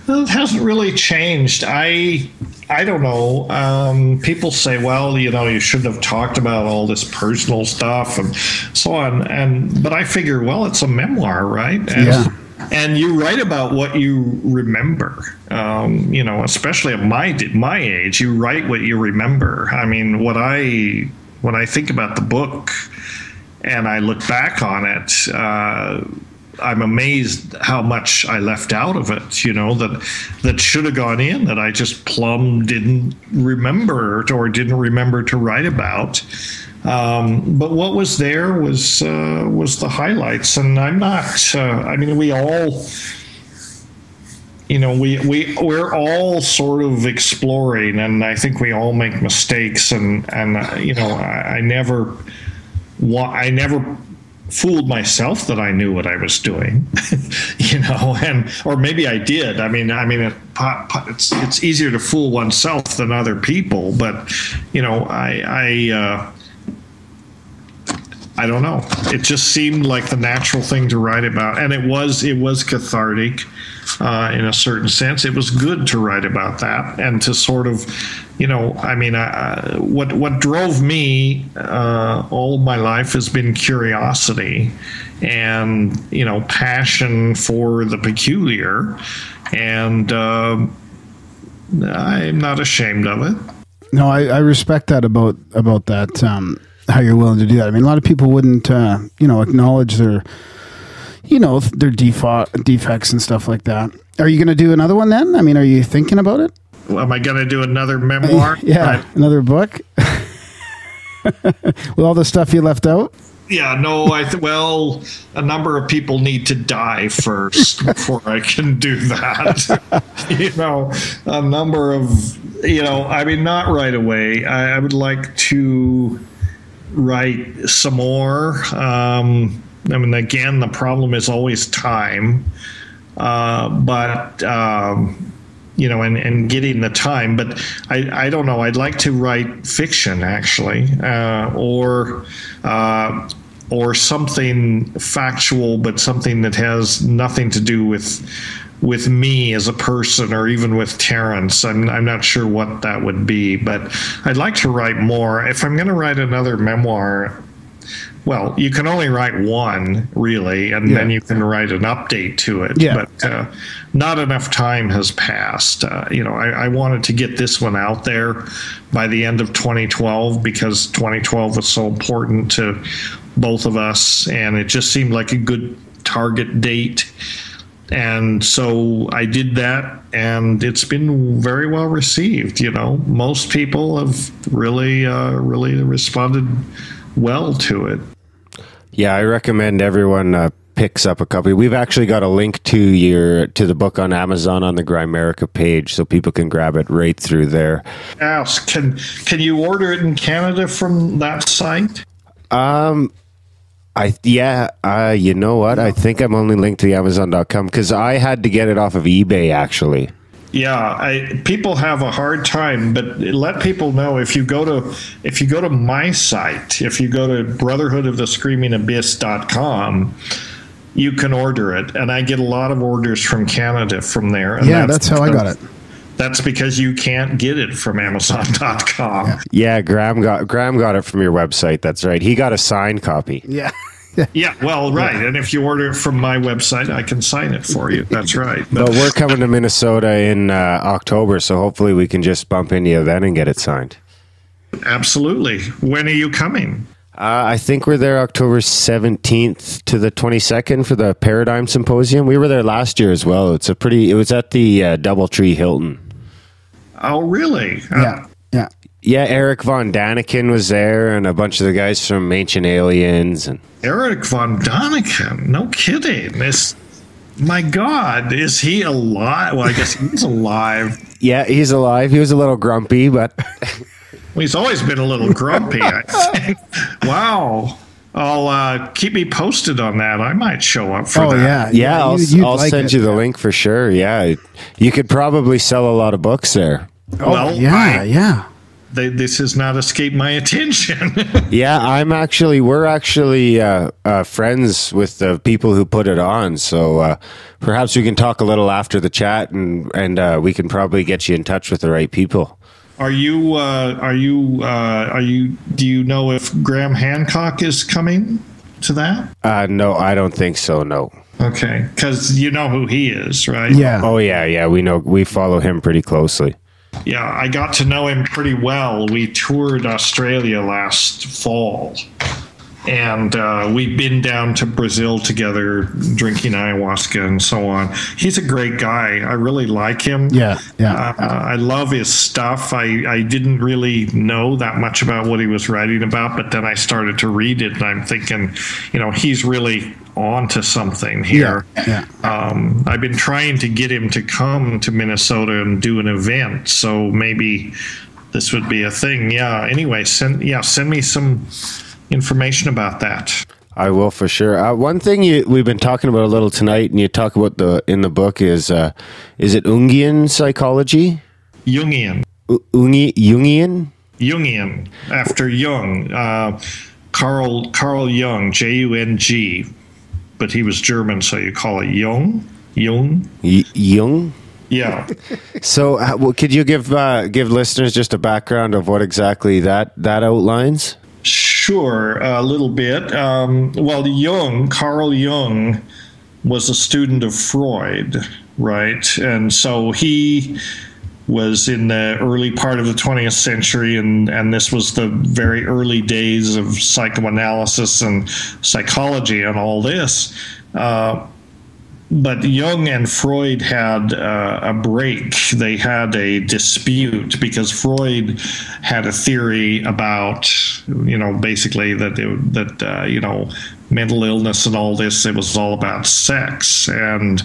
Well, it hasn't really changed. I don't know. People say, well, you shouldn't have talked about all this personal stuff and so on. But I figure, well, it's a memoir, right? And you write about what you remember. Especially at my age, you write what you remember. I mean, when I think about the book and I look back on it, I'm amazed how much I left out of it, that should have gone in, that I just plumb didn't remember or didn't remember to write about. But what was there was the highlights, and I'm not. We all, we're all sort of exploring, and I think we all make mistakes, and I never fooled myself that I knew what I was doing, or maybe I did. It's easier to fool oneself than other people, but I don't know. It just seemed like the natural thing to write about, and it was cathartic. in a certain sense. It was good to write about that and to sort of, what drove me all of my life has been curiosity and, passion for the peculiar. And I'm not ashamed of it. No, I respect that about that, how you're willing to do that. I mean, a lot of people wouldn't, acknowledge their defects and stuff like that. Are you going to do another one then? I mean, are you thinking about it? Well, am I going to do another memoir? Yeah, another book? With all the stuff you left out? Yeah, no, well, a number of people need to die first before I can do that. A number of, not right away. I would like to write some more. Again, the problem is always time, and getting the time. But I don't know. I'd like to write fiction, actually, or something factual, but something that has nothing to do with me as a person, or even with Terrance. I'm not sure what that would be, but I'd like to write more. If I'm going to write another memoir, well, you can only write one, really, and then you can write an update to it. Yeah. But not enough time has passed. I wanted to get this one out there by the end of 2012 because 2012 was so important to both of us, and it just seemed like a good target date. And so I did that, and it's been very well received. Most people have really responded well to it. Yeah, I recommend everyone picks up a copy. We've actually got a link to the book on Amazon on the Grimerica page, so people can grab it right through there. Ask, can you order it in Canada from that site? You know what? I think I'm only linked to the Amazon.com because I had to get it off of eBay, actually. Yeah, people have a hard time, but let people know if you go to my site, if you go to brotherhoodofthescreamingabyss.com, you can order it, and I get a lot of orders from Canada from there. And that's how I got it. That's because you can't get it from Amazon.com. Yeah, Graham got it from your website. That's right. He got a signed copy. Yeah. Yeah, well, right. And if you order it from my website, I can sign it for you. That's right. But we're coming to Minnesota in October, so hopefully we can just bump into you then and get it signed. Absolutely. When are you coming? I think we're there October 17th to the 22nd for the Paradigm Symposium. We were there last year as well. It was at the Doubletree Hilton. Oh, really? Yeah. Yeah, Eric Von Daniken was there, and a bunch of the guys from Ancient Aliens. And Eric Von Daniken? No kidding. My God, is he alive? Well, I guess he's alive. Yeah, he's alive. He was a little grumpy, but... Well, he's always been a little grumpy, I think. Wow. I'll keep me posted on that. I might show up for that. Yeah, I'll send you the link for sure. Yeah, you could probably sell a lot of books there. Well, yeah. This has not escaped my attention. Yeah, we're actually friends with the people who put it on. So perhaps we can talk a little after the chat, and we can probably get you in touch with the right people. Do you know if Graham Hancock is coming to that? No, I don't think so. No. Okay. Cause you know who he is, right? Yeah. Oh yeah. We follow him pretty closely. Yeah, I got to know him pretty well. We toured Australia last fall, and we've been down to Brazil together, drinking ayahuasca and so on. He's a great guy. I really like him. Yeah. I love his stuff. I didn't really know that much about what he was writing about, but then I started to read it, and I'm thinking, he's really on to something here. Yeah. I've been trying to get him to come to Minnesota and do an event, so maybe this would be a thing. Yeah. Anyway, send me some information about that. I will for sure. One thing we've been talking about a little tonight, and you talk about in the book is it Jungian psychology? Jungian. Jungian? Jungian, after Jung. Carl Jung, Jung, but he was German, so you call it Jung. Jung. Jung? Yeah. So, could you give listeners just a background of what exactly that outlines? Sure, a little bit. Well, Carl Jung, was a student of Freud, right? And so he was in the early part of the 20th century, and this was the very early days of psychoanalysis and psychology and all this. But Jung and Freud had a break. They had a dispute because Freud had a theory about, basically that mental illness and all this, it was all about sex and,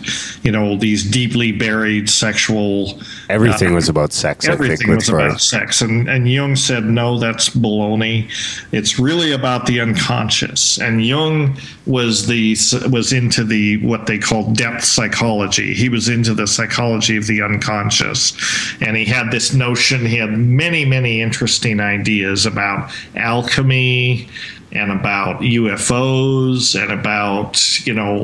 these deeply buried sexual... Everything was about sex, everything was about sex. And Jung said, no, that's baloney. It's really about the unconscious. And Jung was into what they called depth psychology. He was into the psychology of the unconscious. And he had this notion, he had many, many interesting ideas about alchemy and about UFOs and about,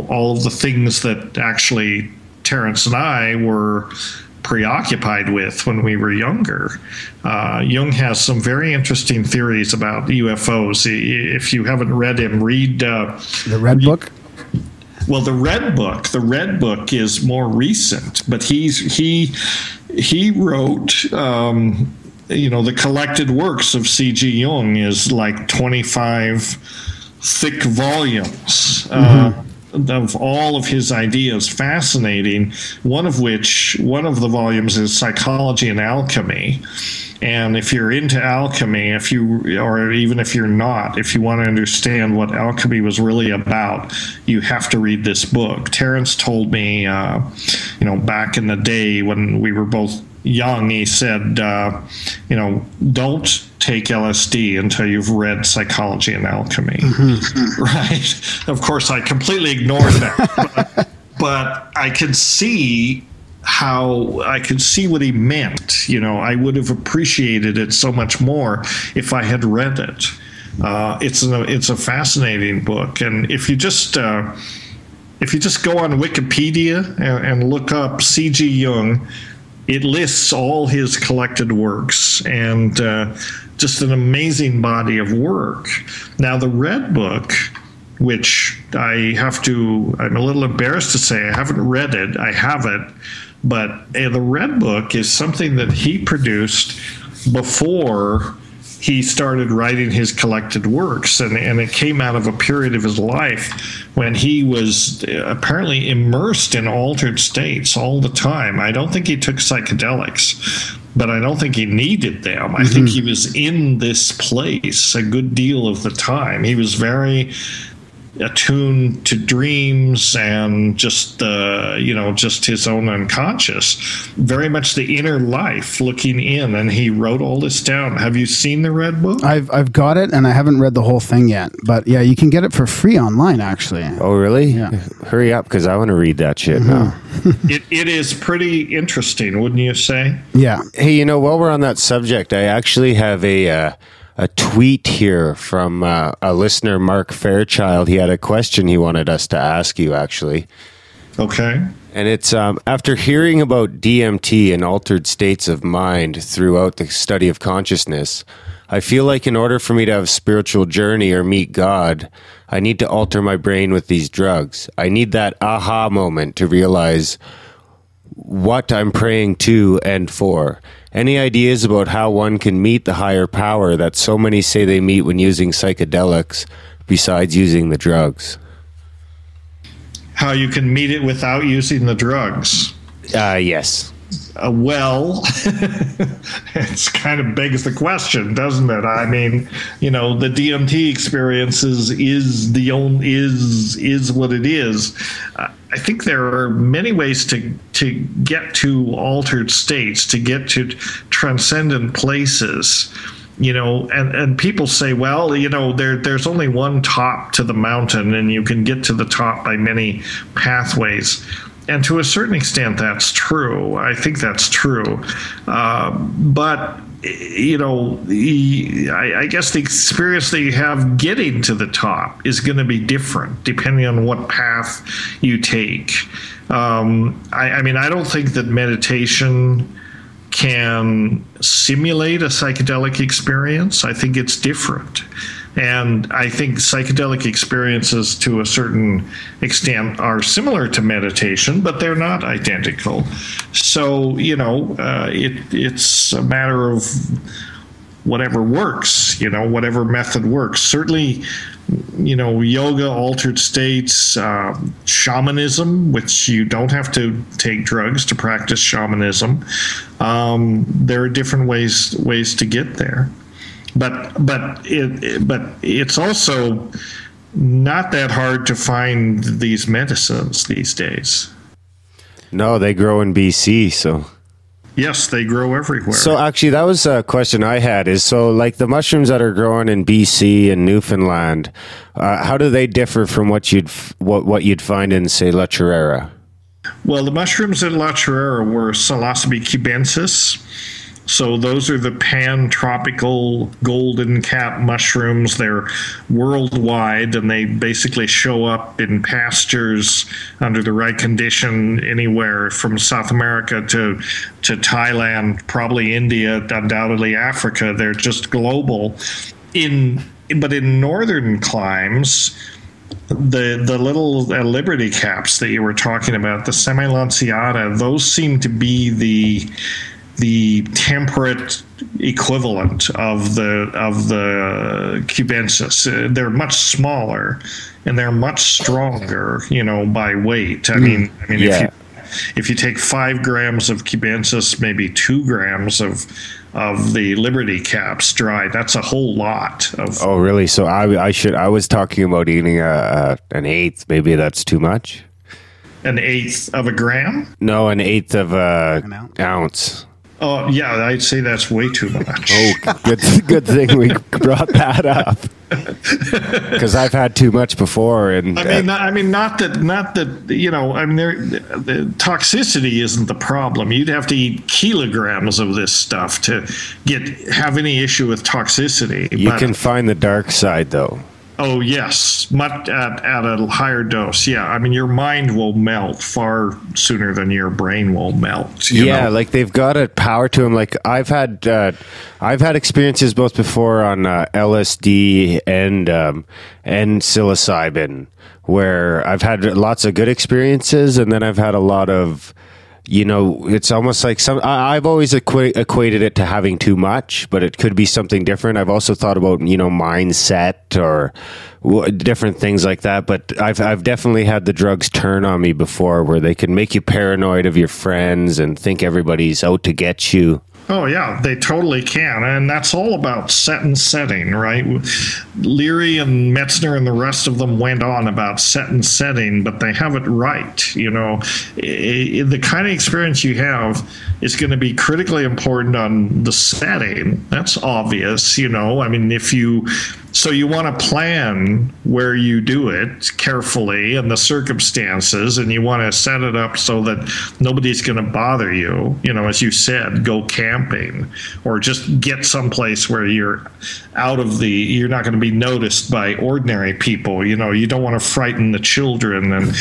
all of the things that actually Terrance and I were preoccupied with when we were younger. Jung has some very interesting theories about UFOs. If you haven't read him, read the Red Book. Well, the Red Book is more recent, but he wrote. The collected works of C.G. Jung is like 25 thick volumes of all of his ideas, fascinating. One of the volumes is Psychology and Alchemy. And if you're into alchemy, or even if you're not, if you want to understand what alchemy was really about, you have to read this book. Terrance told me, back in the day when we were both young, he said, don't take LSD until you've read Psychology and Alchemy. Right? Of course, I completely ignored that. but I could see what he meant. I would have appreciated it so much more if I had read it. It's a fascinating book. And if you just go on Wikipedia and look up C.G. Jung, it lists all his collected works and just an amazing body of work. Now, the Red Book, which I'm a little embarrassed to say I haven't read it. I have it. But the Red Book is something that he produced before he started writing his collected works, and it came out of a period of his life when he was apparently immersed in altered states all the time. I don't think he took psychedelics, but I don't think he needed them. I think he was in this place a good deal of the time. He was very attuned to dreams and just his own unconscious, very much the inner life looking in, and he wrote all this down. Have you seen the Red Book? I've got it, and I haven't read the whole thing yet, but yeah, you can get it for free online, actually. Oh, really? Yeah. Hurry up, because I want to read that shit now. It is pretty interesting, wouldn't you say? Yeah. Hey, while we're on that subject, I actually have a tweet here from a listener, Mark Fairchild. He had a question he wanted us to ask you, actually. Okay. And it's, after hearing about DMT and altered states of mind throughout the study of consciousness, I feel like in order for me to have a spiritual journey or meet God, I need to alter my brain with these drugs. I need that aha moment to realize what I'm praying to and for. Any ideas about how one can meet the higher power that so many say they meet when using psychedelics, besides using the drugs? How you can meet it without using the drugs? Yes. Well, it's kind of begs the question, doesn't it? I mean, the DMT experience is what it is. I think there are many ways to get to altered states, to get to transcendent places. And people say, well, there's only one top to the mountain, and you can get to the top by many pathways. And to a certain extent, that's true. I think that's true. But I guess the experience that you have getting to the top is going to be different depending on what path you take. I mean, I don't think that meditation can simulate a psychedelic experience. I think it's different. And I think psychedelic experiences to a certain extent are similar to meditation, but they're not identical. So, it's a matter of whatever works, whatever method works. Certainly, yoga, altered states, shamanism, which you don't have to take drugs to practice shamanism. There are different ways to get there. But it's also not that hard to find these medicines these days. No, they grow in BC, so. Yes, they grow everywhere. So actually, that was a question I had. Is so like the mushrooms that are growing in BC and Newfoundland, how do they differ from what you'd find in, say, La Chorrera? Well, the mushrooms in La Chorrera were Psilocybe cubensis. So those are the pan-tropical golden cap mushrooms. They're worldwide, and they basically show up in pastures under the right condition anywhere from South America to Thailand, probably India, undoubtedly Africa. They're just global. But in northern climes, the little Liberty caps that you were talking about, the semilanceata, those seem to be the temperate equivalent of the cubensis. They're much smaller and they're much stronger, by weight. I mean, yeah. if you take 5 grams of cubensis, maybe 2 grams of the Liberty caps dry, that's a whole lot of. Oh, really? So I was talking about eating an eighth. Maybe that's too much. An eighth of a gram? No, an eighth of an ounce. Oh, yeah, I'd say that's way too much. Oh, good thing we brought that up. Because I've had too much before, and the toxicity isn't the problem. You'd have to eat kilograms of this stuff to have any issue with toxicity. You can find the dark side, though. Oh, yes, at a higher dose. Yeah, I mean, your mind will melt far sooner than your brain will melt. You know? Like they've got a power to them. Like I've had experiences both before on LSD and psilocybin, where I've had lots of good experiences, and then I've had a lot of. It's almost like I've always equated it to having too much, but it could be something different. I've also thought about, mindset or different things like that. But I've definitely had the drugs turn on me before, where they can make you paranoid of your friends and think everybody's out to get you. Oh, yeah, they totally can. And that's all about set and setting, right? Leary and Metzner and the rest of them went on about set and setting, but they have it right. The kind of experience you have is going to be critically important on the setting. That's obvious, I mean, so you want to plan where you do it carefully and the circumstances, and you want to set it up so that nobody's going to bother you. As you said, go camping or just get someplace where you're you're not going to be noticed by ordinary people. You don't want to frighten the children and,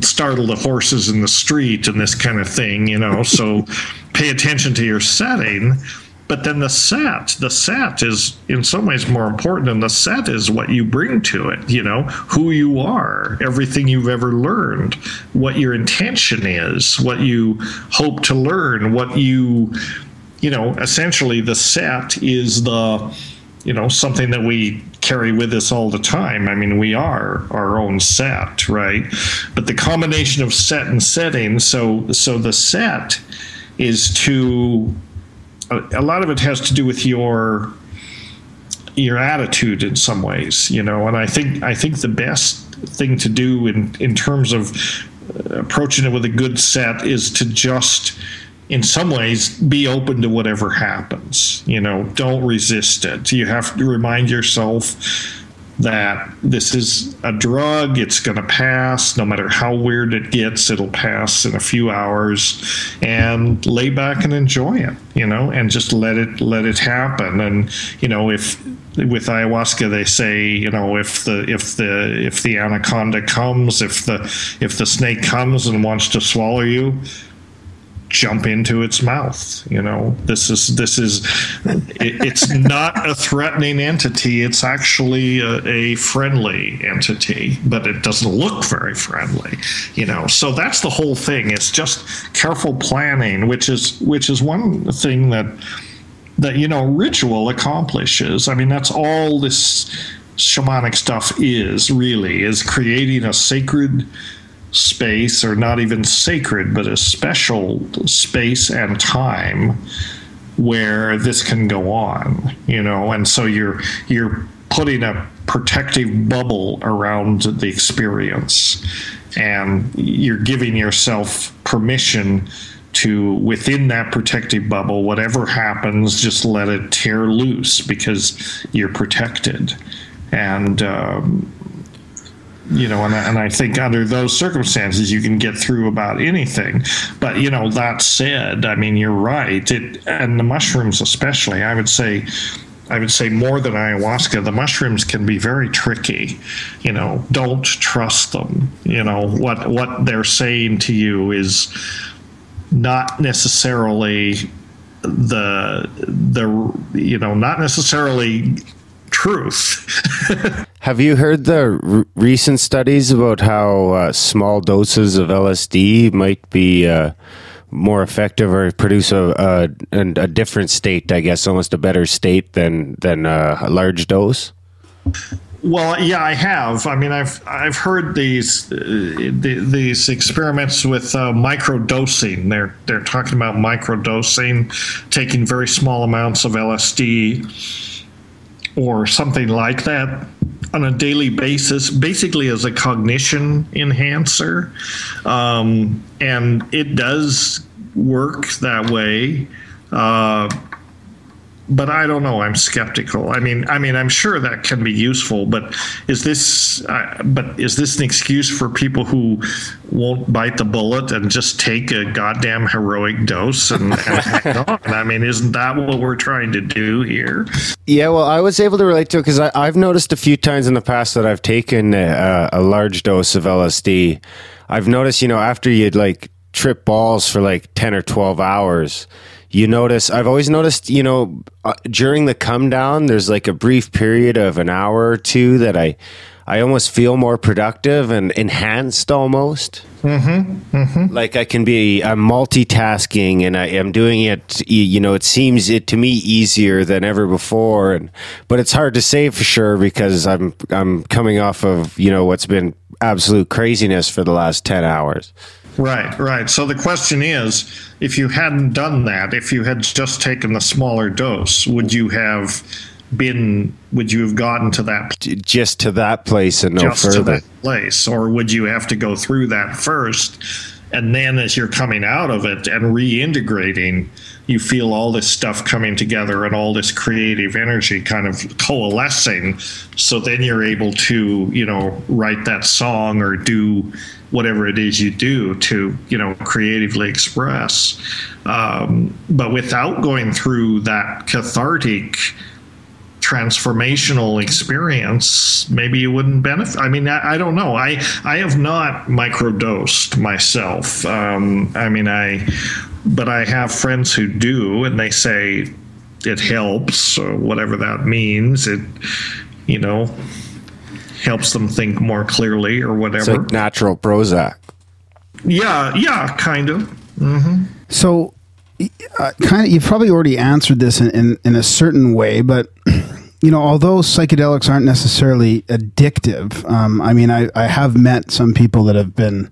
startle the horses in the street and this kind of thing, so pay attention to your setting. But then the set is in some ways more important, and the set is what you bring to it, who you are, everything you've ever learned, what your intention is, what you hope to learn, what essentially the set is something that we carry with us all the time. I mean, we are our own set, right? But the combination of set and setting, so the set is a lot of it has to do with your attitude in some ways, and I think the best thing to do in terms of approaching it with a good set is to just, in some ways, be open to whatever happens. Don't resist it. You have to remind yourself that this is a drug, it's going to pass. No matter how weird it gets, it'll pass in a few hours, and lay back and enjoy it, and just let it happen. And, if with ayahuasca, they say, if the anaconda comes, if the snake comes and wants to swallow you, jump into its mouth. It's not a threatening entity. It's actually a friendly entity, but it doesn't look very friendly. So that's the whole thing. It's just careful planning, which is one thing that ritual accomplishes. I mean, that's all this shamanic stuff is creating a sacred space, or not even sacred, but a special space and time where this can go on, and so you're putting a protective bubble around the experience, and you're giving yourself permission to, within that protective bubble, whatever happens, just let it tear loose, because you're protected. And and I think under those circumstances, you can get through about anything. But, that said, I mean, you're right. And the mushrooms especially, I would say more than ayahuasca, the mushrooms can be very tricky. Don't trust them. What they're saying to you is not necessarily not necessarily truth. Have you heard the recent studies about how small doses of LSD might be more effective, or produce a different state, I guess, almost a better state than a large dose? Well, yeah, I have. I mean, I've heard these experiments with microdosing. They're talking about microdosing, taking very small amounts of LSD or something like that on a daily basis, basically as a cognition enhancer. And it does work that way. But I don't know. I'm skeptical. I mean, I'm sure that can be useful, but is this an excuse for people who won't bite the bullet and just take a goddamn heroic dose and hang on? I mean, isn't that what we're trying to do here? Yeah, well, I was able to relate to it because I've noticed a few times in the past that I've taken a large dose of LSD. I've noticed, after you'd trip balls for 10 or 12 hours, I've always noticed, during the come down, there's a brief period of an hour or two that I almost feel more productive and enhanced almost. Mm-hmm, mm-hmm. I'm multitasking, and I am doing it, it seems to me easier than ever before. But it's hard to say for sure, because I'm coming off of, what's been absolute craziness for the last 10 hours. Right. So the question is, if you hadn't done that, if you had just taken the smaller dose, would you have gotten to that? Just to that place and no just further? To that place, or would you have to go through that first, and then as you're coming out of it and reintegrating, you feel all this stuff coming together and all this creative energy kind of coalescing, so then you're able to, write that song or do whatever it is you do to, creatively express. But without going through that cathartic, transformational experience, maybe you wouldn't benefit. I mean, I don't know. I have not microdosed myself. But I have friends who do, and they say it helps, or whatever that means. It, helps them think more clearly, or whatever. It's like natural Prozac. Yeah, kind of. Mm-hmm. So, you've probably already answered this in a certain way, but although psychedelics aren't necessarily addictive, I have met some people that have been,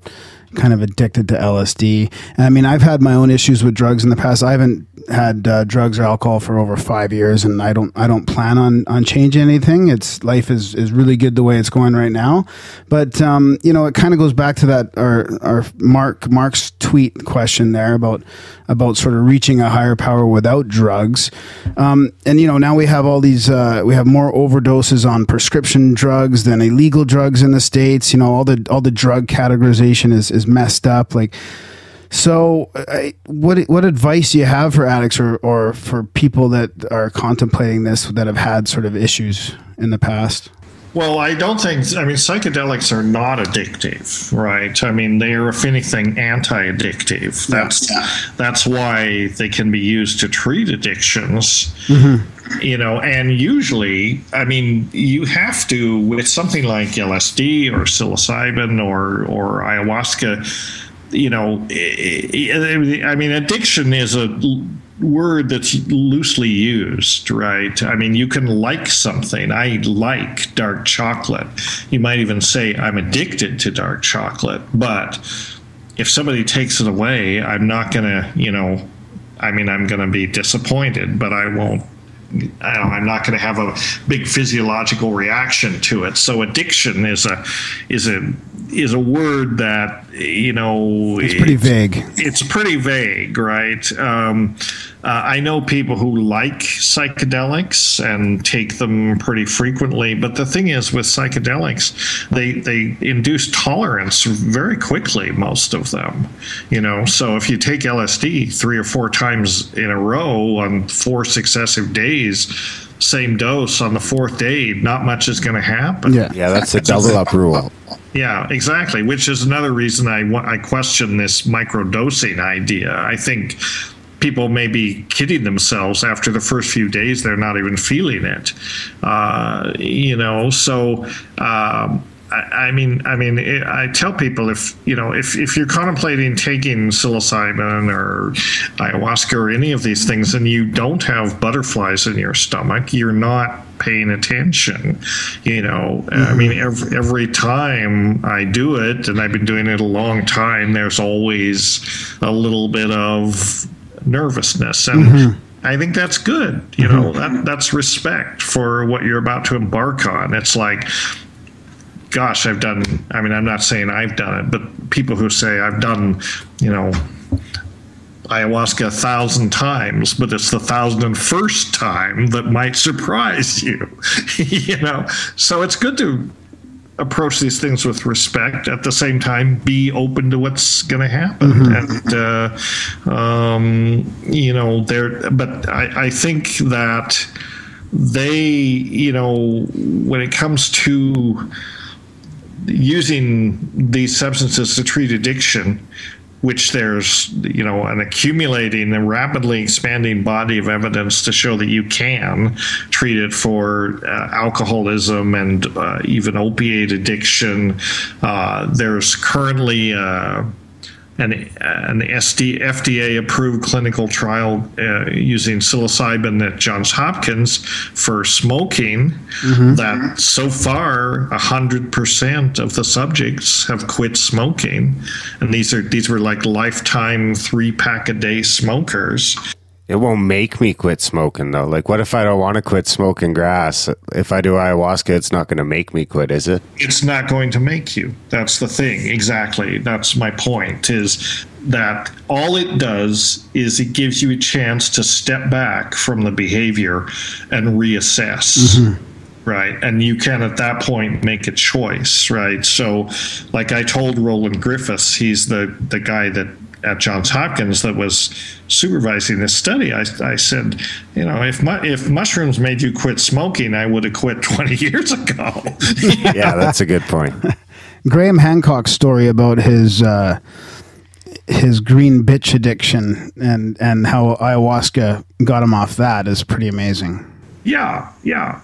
kind of addicted to LSD. And I mean, I've had my own issues with drugs in the past. I haven't had drugs or alcohol for over 5 years, and I don't plan on changing anything. Life is really good the way it's going right now. But you know, it kind of goes back to that our Mark's tweet question there about sort of reaching a higher power without drugs. And you know, now we have all these we have more overdoses on prescription drugs than illegal drugs in the States. You know, all the drug categorization is messed up. Like, so what advice do you have for addicts or for people that are contemplating this, that have had sort of issues in the past? Well, I mean, psychedelics are not addictive, right? I mean, they are, if anything, anti-addictive. That's why they can be used to treat addictions. You know, and usually, I mean, you have to, with something like LSD or psilocybin or ayahuasca, you know, I mean, addiction is a word that's loosely used, right? I mean, you can like something. I like dark chocolate. You might even say I'm addicted to dark chocolate. But if somebody takes it away, I'm not going to, you know, I mean, I'm going to be disappointed, but I won't. I'm not going to have a big physiological reaction to it. So addiction is a word that, you know, it's pretty vague. It's pretty vague, right? I know people who like psychedelics and take them pretty frequently, but the thing is, with psychedelics, they induce tolerance very quickly, most of them. You know, so if you take LSD 3 or 4 times in a row on 4 successive days, same dose on the 4th day, not much is going to happen. Yeah, that's a double up rule. Yeah, exactly, which is another reason I question this microdosing idea. I think people may be kidding themselves. After the first few days, they're not even feeling it. You know, so I tell people, if you're contemplating taking psilocybin or ayahuasca or any of these things and you don't have butterflies in your stomach, you're not paying attention. You know, I mean, every time I do it, and I've been doing it a long time, there's always a little bit of nervousness, and I think that's good. You know, that's respect for what you're about to embark on. It's like, gosh, I'm not saying I've done it, but people who say I've done, you know, ayahuasca 1,000 times, but it's the 1,001st time that might surprise you. You know, so it's good to approach these things with respect. At the same time, be open to what's going to happen. And you know, but I think that they, you know, when it comes to using these substances to treat addiction, which there's, you know, an accumulating and rapidly expanding body of evidence to show that you can treat it for alcoholism and even opiate addiction. There's currently an FDA-approved clinical trial using psilocybin at Johns Hopkins for smoking, that so far 100% of the subjects have quit smoking, and these were like lifetime 3-pack-a-day smokers. It won't make me quit smoking, though. Like, what if I don't want to quit smoking grass? If I do ayahuasca, it's not going to make me quit, is it? It's not going to make you. That's the thing. Exactly. That's my point, is that all it does is it gives you a chance to step back from the behavior and reassess. Right. And you can, at that point, make a choice. Right. So, like I told Roland Griffiths, he's the guy that at Johns Hopkins that was supervising this study, I said, you know, if mushrooms made you quit smoking, I would have quit 20 years ago. Yeah, that's a good point. Graham Hancock's story about his green bitch addiction and how ayahuasca got him off that is pretty amazing. Yeah,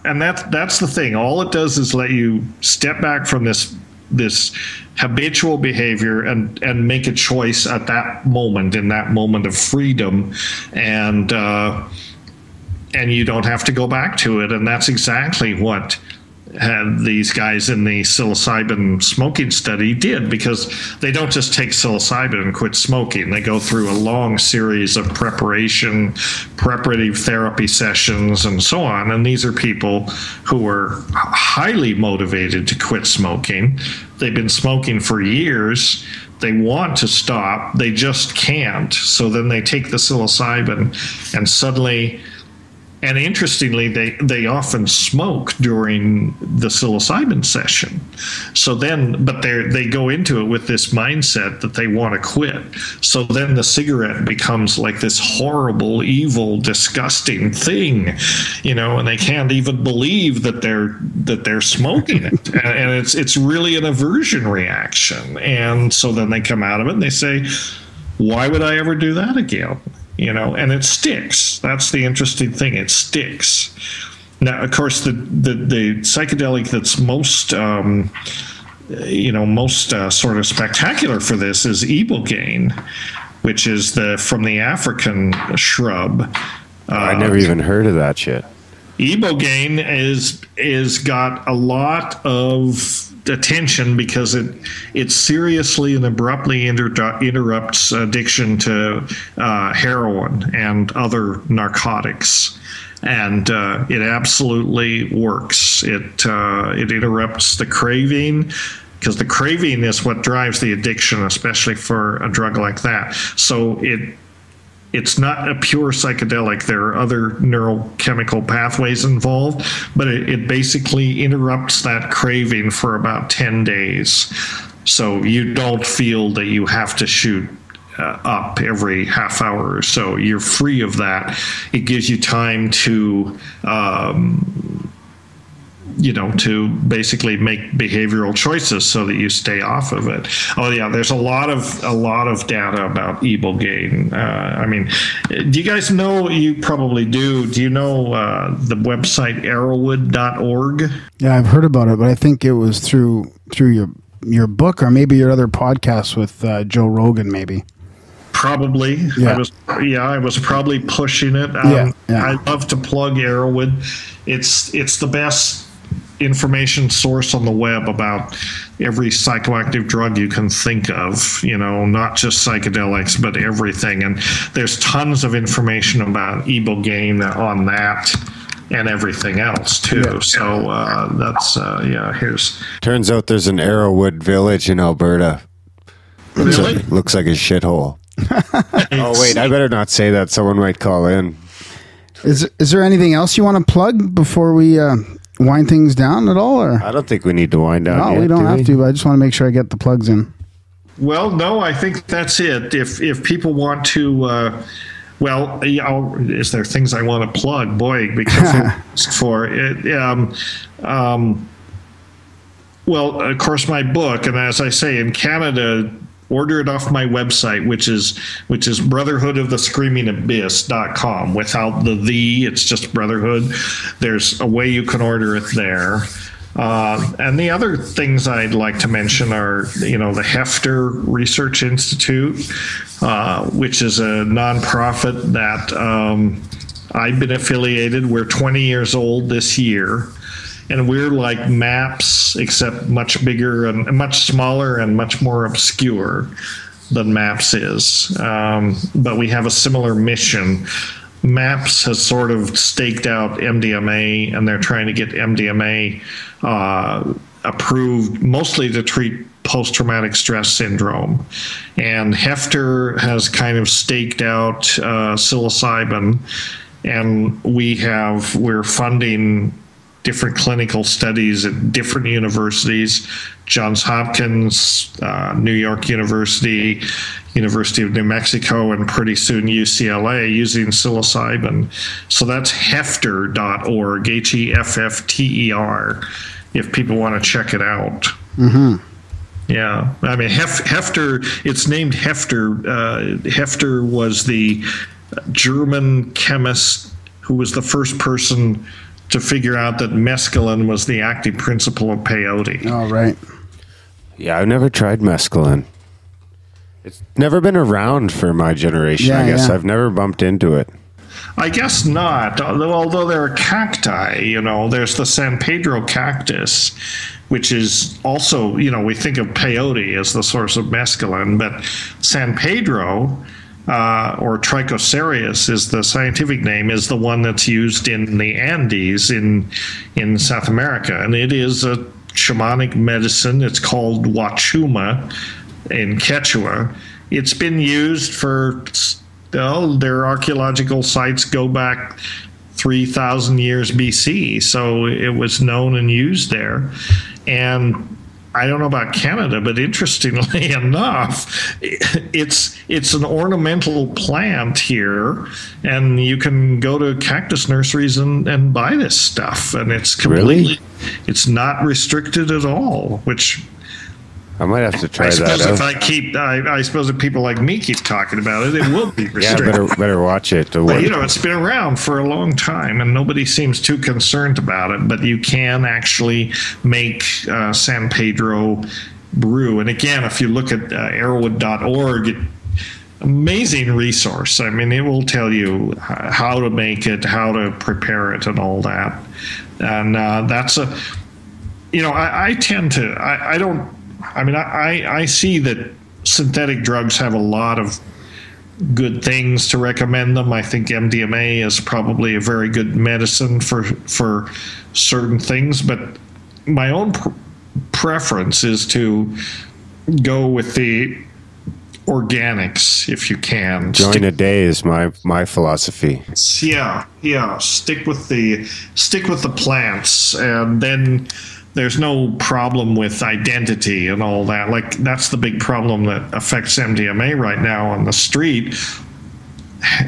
and that's the thing. All it does is let you step back from this habitual behavior and make a choice at that moment, in that moment of freedom, and you don't have to go back to it. And that's exactly what had these guys in the psilocybin smoking study did, because they don't just take psilocybin and quit smoking. They go through a long series of preparative therapy sessions and so on. And these are people who are highly motivated to quit smoking. They've been smoking for years. They want to stop. They just can't. So then they take the psilocybin, and suddenly, and interestingly, they often smoke during the psilocybin session. So then, but they go into it with this mindset that they want to quit. So then the cigarette becomes like this horrible, evil, disgusting thing, and they can't even believe that they're smoking it. And it's really an aversion reaction. And so then they come out of it and they say, why would I ever do that again? And it sticks. That's the interesting thing. It sticks. Now, of course, the psychedelic that's most sort of spectacular for this is ibogaine, which is from the African shrub. I never even heard of that shit. Ibogaine is got a lot of attention because it seriously and abruptly interrupts addiction to heroin and other narcotics, and it absolutely works. It interrupts the craving, because the craving is what drives the addiction, especially for a drug like that. So it's not a pure psychedelic. There are other neurochemical pathways involved, but it basically interrupts that craving for about 10 days. So you don't feel that you have to shoot up every half hour or so. You're free of that. It gives you time to to basically make behavioral choices so that you stay off of it. Oh yeah, there's a lot of data about ibogaine. Do you guys know? You probably do. Do you know the website arrowwood.org? Yeah, I've heard about it, but I think it was through your book, or maybe your other podcast with Joe Rogan, maybe. Probably. Yeah. I was probably pushing it. Yeah. I love to plug Arrowwood. It's the best information source on the web about every psychoactive drug you can think of, not just psychedelics, but everything. And there's tons of information about ibogaine on that and everything else too. Yeah. So that's here's. Turns out there's an Arrowwood village in Alberta. Really? Looks like a shithole. Oh wait, I better not say that. Someone might call in. Is there anything else you want to plug before we wind things down at all? Or I don't think we need to wind down. No, yet, we don't have to. But I just want to make sure I get the plugs in. Well, no, I think that's it. If people want to, is there things I want to plug? Boy, because for it. Well, of course, my book, and as I say, in Canada, order it off my website, which is brotherhoodofthescreamingabyss.com. Without the, it's just Brotherhood. There's a way you can order it there. And the other things I'd like to mention are, the Hefter Research Institute, which is a nonprofit that I've been affiliated. We're 20 years old this year. And we're like MAPS, except much bigger and much smaller and much more obscure than MAPS is. But we have a similar mission. MAPS has sort of staked out MDMA, and they're trying to get MDMA approved mostly to treat post-traumatic stress syndrome. And Hefter has kind of staked out psilocybin, and we're funding different clinical studies at different universities, Johns Hopkins, New York University, University of New Mexico, and pretty soon UCLA, using psilocybin. So that's hefter.org, HEFFTER, if people want to check it out. Mm-hmm. Yeah, I mean, Hefter, it's named Hefter. Hefter was the German chemist who was the first person to figure out that mescaline was the active principle of peyote. Oh, right. Yeah, I've never tried mescaline. It's never been around for my generation, I guess. Yeah. I've never bumped into it. I guess not. Although there are cacti, there's the San Pedro cactus, which is also, we think of peyote as the source of mescaline, but San Pedro, or Trichocereus is the scientific name, is the one that's used in the Andes in South America. And it is a shamanic medicine. It's called huachuma in Quechua. It's been used for, their archaeological sites go back 3,000 years BC. So it was known and used there. And I don't know about Canada, but interestingly enough, it's an ornamental plant here, and you can go to cactus nurseries and buy this stuff, and it's completely, it's not restricted at all, which I might have to try that out. I suppose if people like me keep talking about it, it will be restricted. Yeah, better watch it. But, it's been around for a long time, and nobody seems too concerned about it. But you can actually make San Pedro brew. And again, if you look at arrowwood.org, amazing resource. I mean, it will tell you how to make it, how to prepare it, and all that. And that's a, I tend to, I see that synthetic drugs have a lot of good things to recommend them. I think MDMA is probably a very good medicine for certain things, but my own preference is to go with the organics if you can. Join a day is my philosophy. Yeah. Stick with the plants, and then there's no problem with identity and all that. Like, that's the big problem that affects MDMA right now on the street.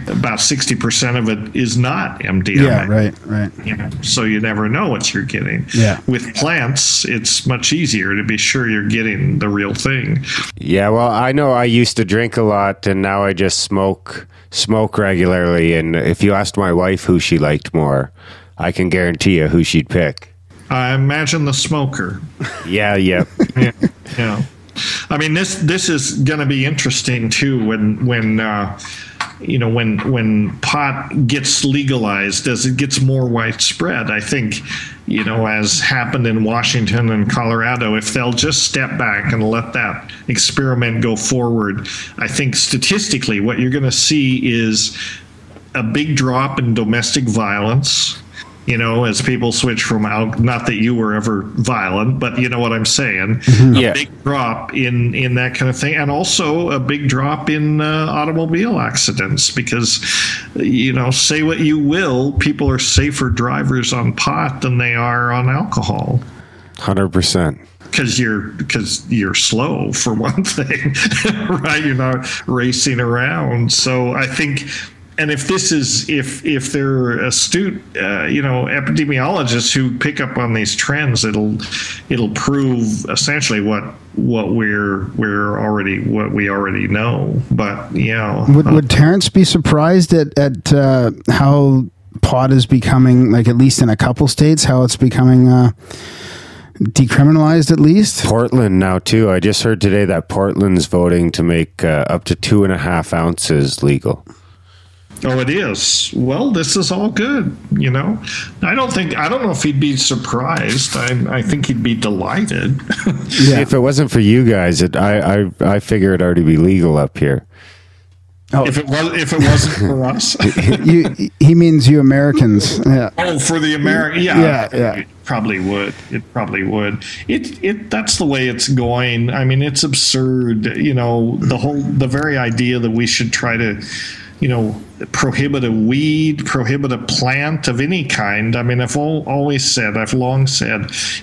About 60% of it is not MDMA. Yeah, right. So you never know what you're getting. Yeah. With plants, it's much easier to be sure you're getting the real thing. Yeah, well, I know I used to drink a lot, and now I just smoke regularly. And if you asked my wife who she liked more, I can guarantee you who she'd pick. I imagine the smoker. Yeah. Yeah. I mean, this is going to be interesting too when pot gets legalized, as it gets more widespread. I think, as happened in Washington and Colorado, if they'll just step back and let that experiment go forward, I think statistically what you're going to see is a big drop in domestic violence. As people switch from not that you were ever violent, but you know what I'm saying. A big drop in that kind of thing, and also a big drop in automobile accidents, because say what you will, people are safer drivers on pot than they are on alcohol. 100%. Because you're slow, for one thing, right? You're not racing around. So I think. And if they're astute, epidemiologists who pick up on these trends, it'll prove essentially what we already know. But would Terrence be surprised at how pot is becoming, like, at least in a couple states, how it's becoming decriminalized, at least? Portland now too. I just heard today that Portland's voting to make up to 2.5 ounces legal. Oh, it is. Well, this is all good, I don't know if he'd be surprised. I think he'd be delighted. Yeah. If it wasn't for you guys, I figure it'd already be legal up here. Oh. If it wasn't for us. He means you Americans. Yeah. Oh, for the American. Yeah. It probably would. That's the way it's going. I mean, it's absurd. The very idea that we should try to, prohibit a weed, prohibit a plant of any kind. I mean, I've long said,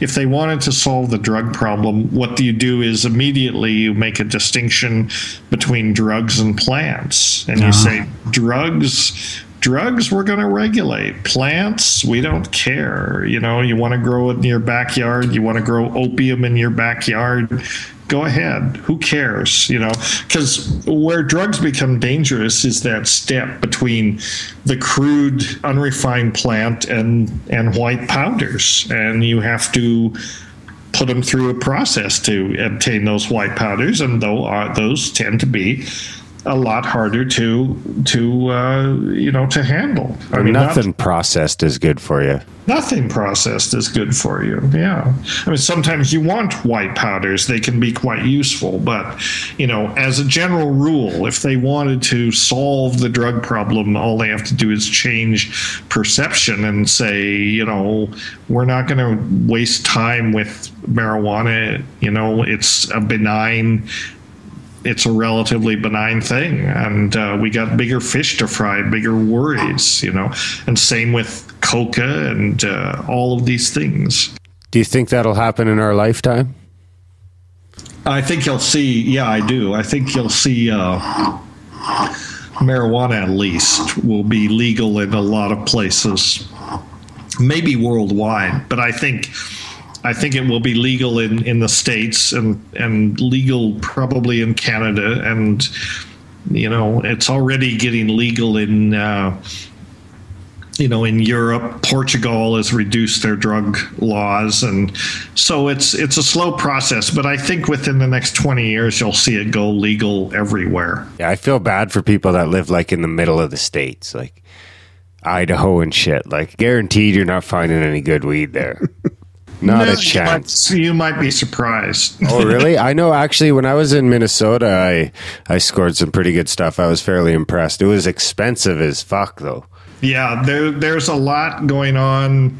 if they wanted to solve the drug problem, what you do is immediately you make a distinction between drugs and plants. And you say, drugs we're going to regulate. Plants, we don't care. You want to grow it in your backyard, you want to grow opium in your backyard, go ahead. Who cares? Because where drugs become dangerous is that step between the crude, unrefined plant and white powders. And you have to put them through a process to obtain those white powders. And those tend to be a lot harder to handle. I mean, nothing processed is good for you. Nothing processed is good for you. Yeah. I mean, sometimes you want white powders. They can be quite useful. But, as a general rule, if they wanted to solve the drug problem, all they have to do is change perception and say, we're not going to waste time with marijuana. It's a relatively benign thing, and we got bigger fish to fry, bigger worries, and same with coca and all of these things. Do you think that'll happen in our lifetime? I think you'll see, yeah, I do. I think you'll see marijuana at least will be legal in a lot of places, maybe worldwide, but I think it will be legal in the States and legal probably in Canada. And, it's already getting legal in Europe. Portugal has reduced their drug laws. And so it's a slow process. But I think within the next 20 years, you'll see it go legal everywhere. Yeah, I feel bad for people that live like in the middle of the States, like Idaho and shit. Like, guaranteed you're not finding any good weed there. Not a chance. You might be surprised. Oh, really? I know, actually, when I was in Minnesota, I scored some pretty good stuff. I was fairly impressed. It was expensive as fuck, though. Yeah, there's a lot going on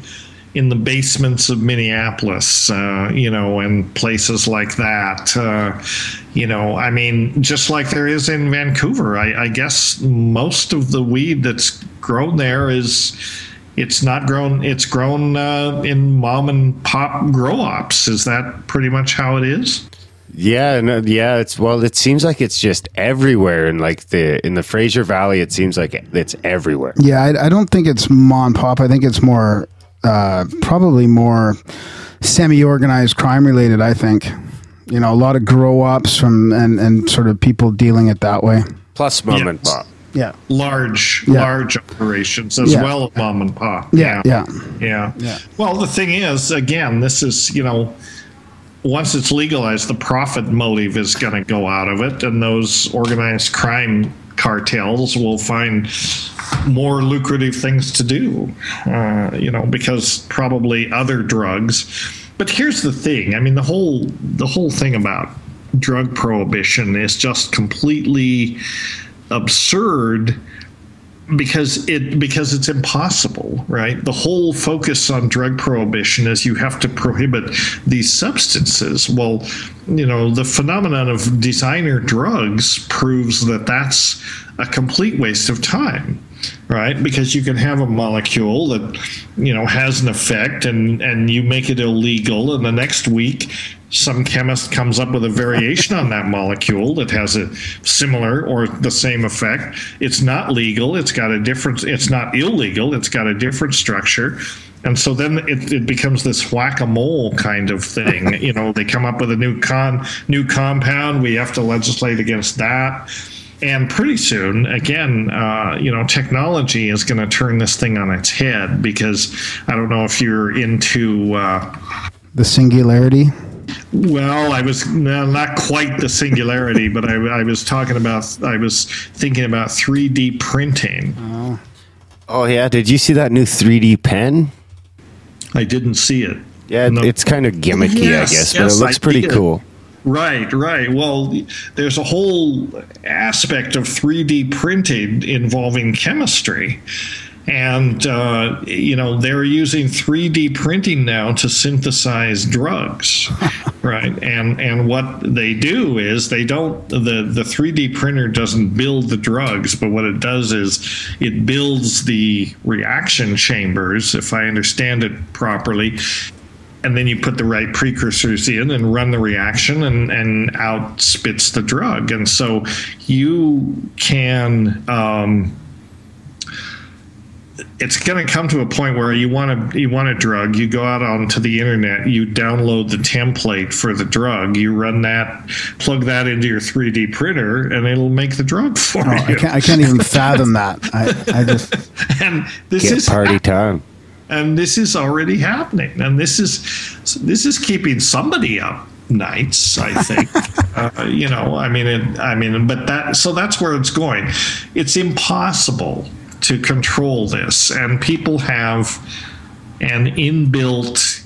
in the basements of Minneapolis, and places like that. I mean, just like there is in Vancouver. I guess most of the weed that's grown there it's not grown. It's grown in mom and pop grow ops. Is that pretty much how it is? Yeah, it seems like it's just everywhere, and in the Fraser Valley, it seems like it's everywhere. Yeah, I don't think it's mom and pop. I think it's more, probably more semi-organized crime related. I think, a lot of grow ops and sort of people dealing it that way. Plus mom and pop. Yeah. Large operations as well as mom and pop. Yeah. Well, the thing is, again, this is, once it's legalized, the profit motive is going to go out of it, and those organized crime cartels will find more lucrative things to do, because probably other drugs. But here's the thing. I mean, the whole thing about drug prohibition is just completely absurd because it's impossible, right? The whole focus on drug prohibition is you have to prohibit these substances. Well, the phenomenon of designer drugs proves that that's a complete waste of time, right? Because you can have a molecule that, has an effect and you make it illegal, and the next week some chemist comes up with a variation on that molecule that has a similar or the same effect. It's not legal. It's got a different, it's not illegal. It's got a different structure. And so then it becomes this whack-a-mole kind of thing. They come up with a new compound. We have to legislate against that. And pretty soon, again, technology is going to turn this thing on its head, because I don't know if you're into the singularity. Well, I was not quite the singularity, but I was thinking about 3D printing. Oh yeah, did you see that new 3D pen? I didn't see it. Yeah, it's kind of gimmicky, yes, I guess, but it looks pretty cool. Right. Well, there's a whole aspect of 3D printing involving chemistry. And, they're using 3D printing now to synthesize drugs, right? And what they do is the 3D printer doesn't build the drugs, but what it does is it builds the reaction chambers, if I understand it properly. And then you put the right precursors in and run the reaction, and out spits the drug. And so you can... it's going to come to a point where you want a drug, you go out onto the internet, you download the template for the drug, you run that, plug that into your 3D printer, and it'll make the drug for you. I can't even fathom that. I just and this is party time. And this is already happening, and this is keeping somebody up, nights, I think. So that's where it's going. It's impossible to control this, and people have an inbuilt,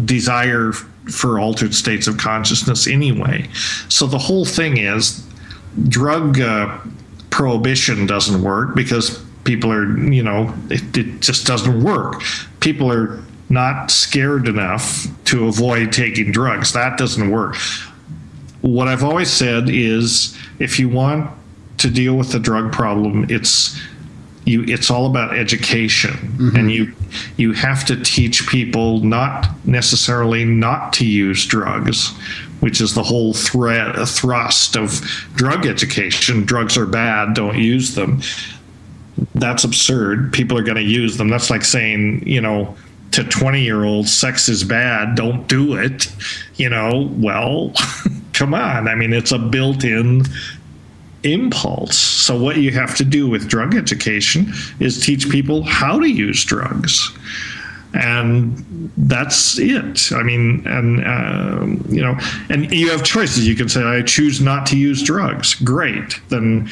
desire for altered states of consciousness anyway. So the whole thing is drug prohibition doesn't work because people are, it just doesn't work. People are not scared enough to avoid taking drugs. That doesn't work. What I've always said is, if you want to deal with the drug problem, it's all about education. Mm-hmm. And you have to teach people not necessarily not to use drugs, which is the whole thrust of drug education. Drugs are bad, don't use them. That's absurd. People are going to use them. That's like saying, to 20-year-olds, sex is bad, don't do it. Well, come on. I mean, it's a built-in impulse. So what you have to do with drug education is teach people how to use drugs. And that's it. I mean, and you have choices. You can say, I choose not to use drugs. Great. Then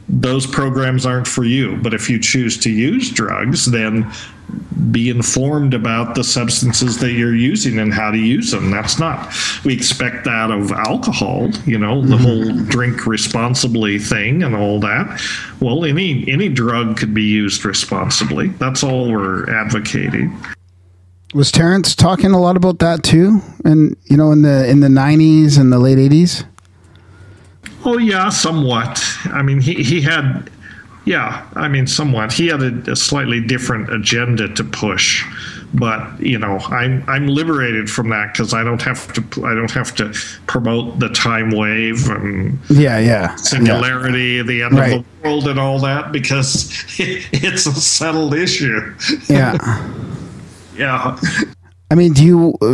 those programs aren't for you. But if you choose to use drugs, then be informed about the substances that you're using and how to use them. We expect that of alcohol, the whole drink responsibly thing and all that. Well, any drug could be used responsibly. That's all we're advocating. Was Terrance talking a lot about that too? And, in the 90s and the late 80s? Oh, yeah, somewhat. I mean, he had... Yeah, I mean, somewhat. He had a slightly different agenda to push, but I'm liberated from that because I don't have to promote the time wave and singularity at the end of the world and all that, because it's a settled issue. Yeah, yeah. I mean,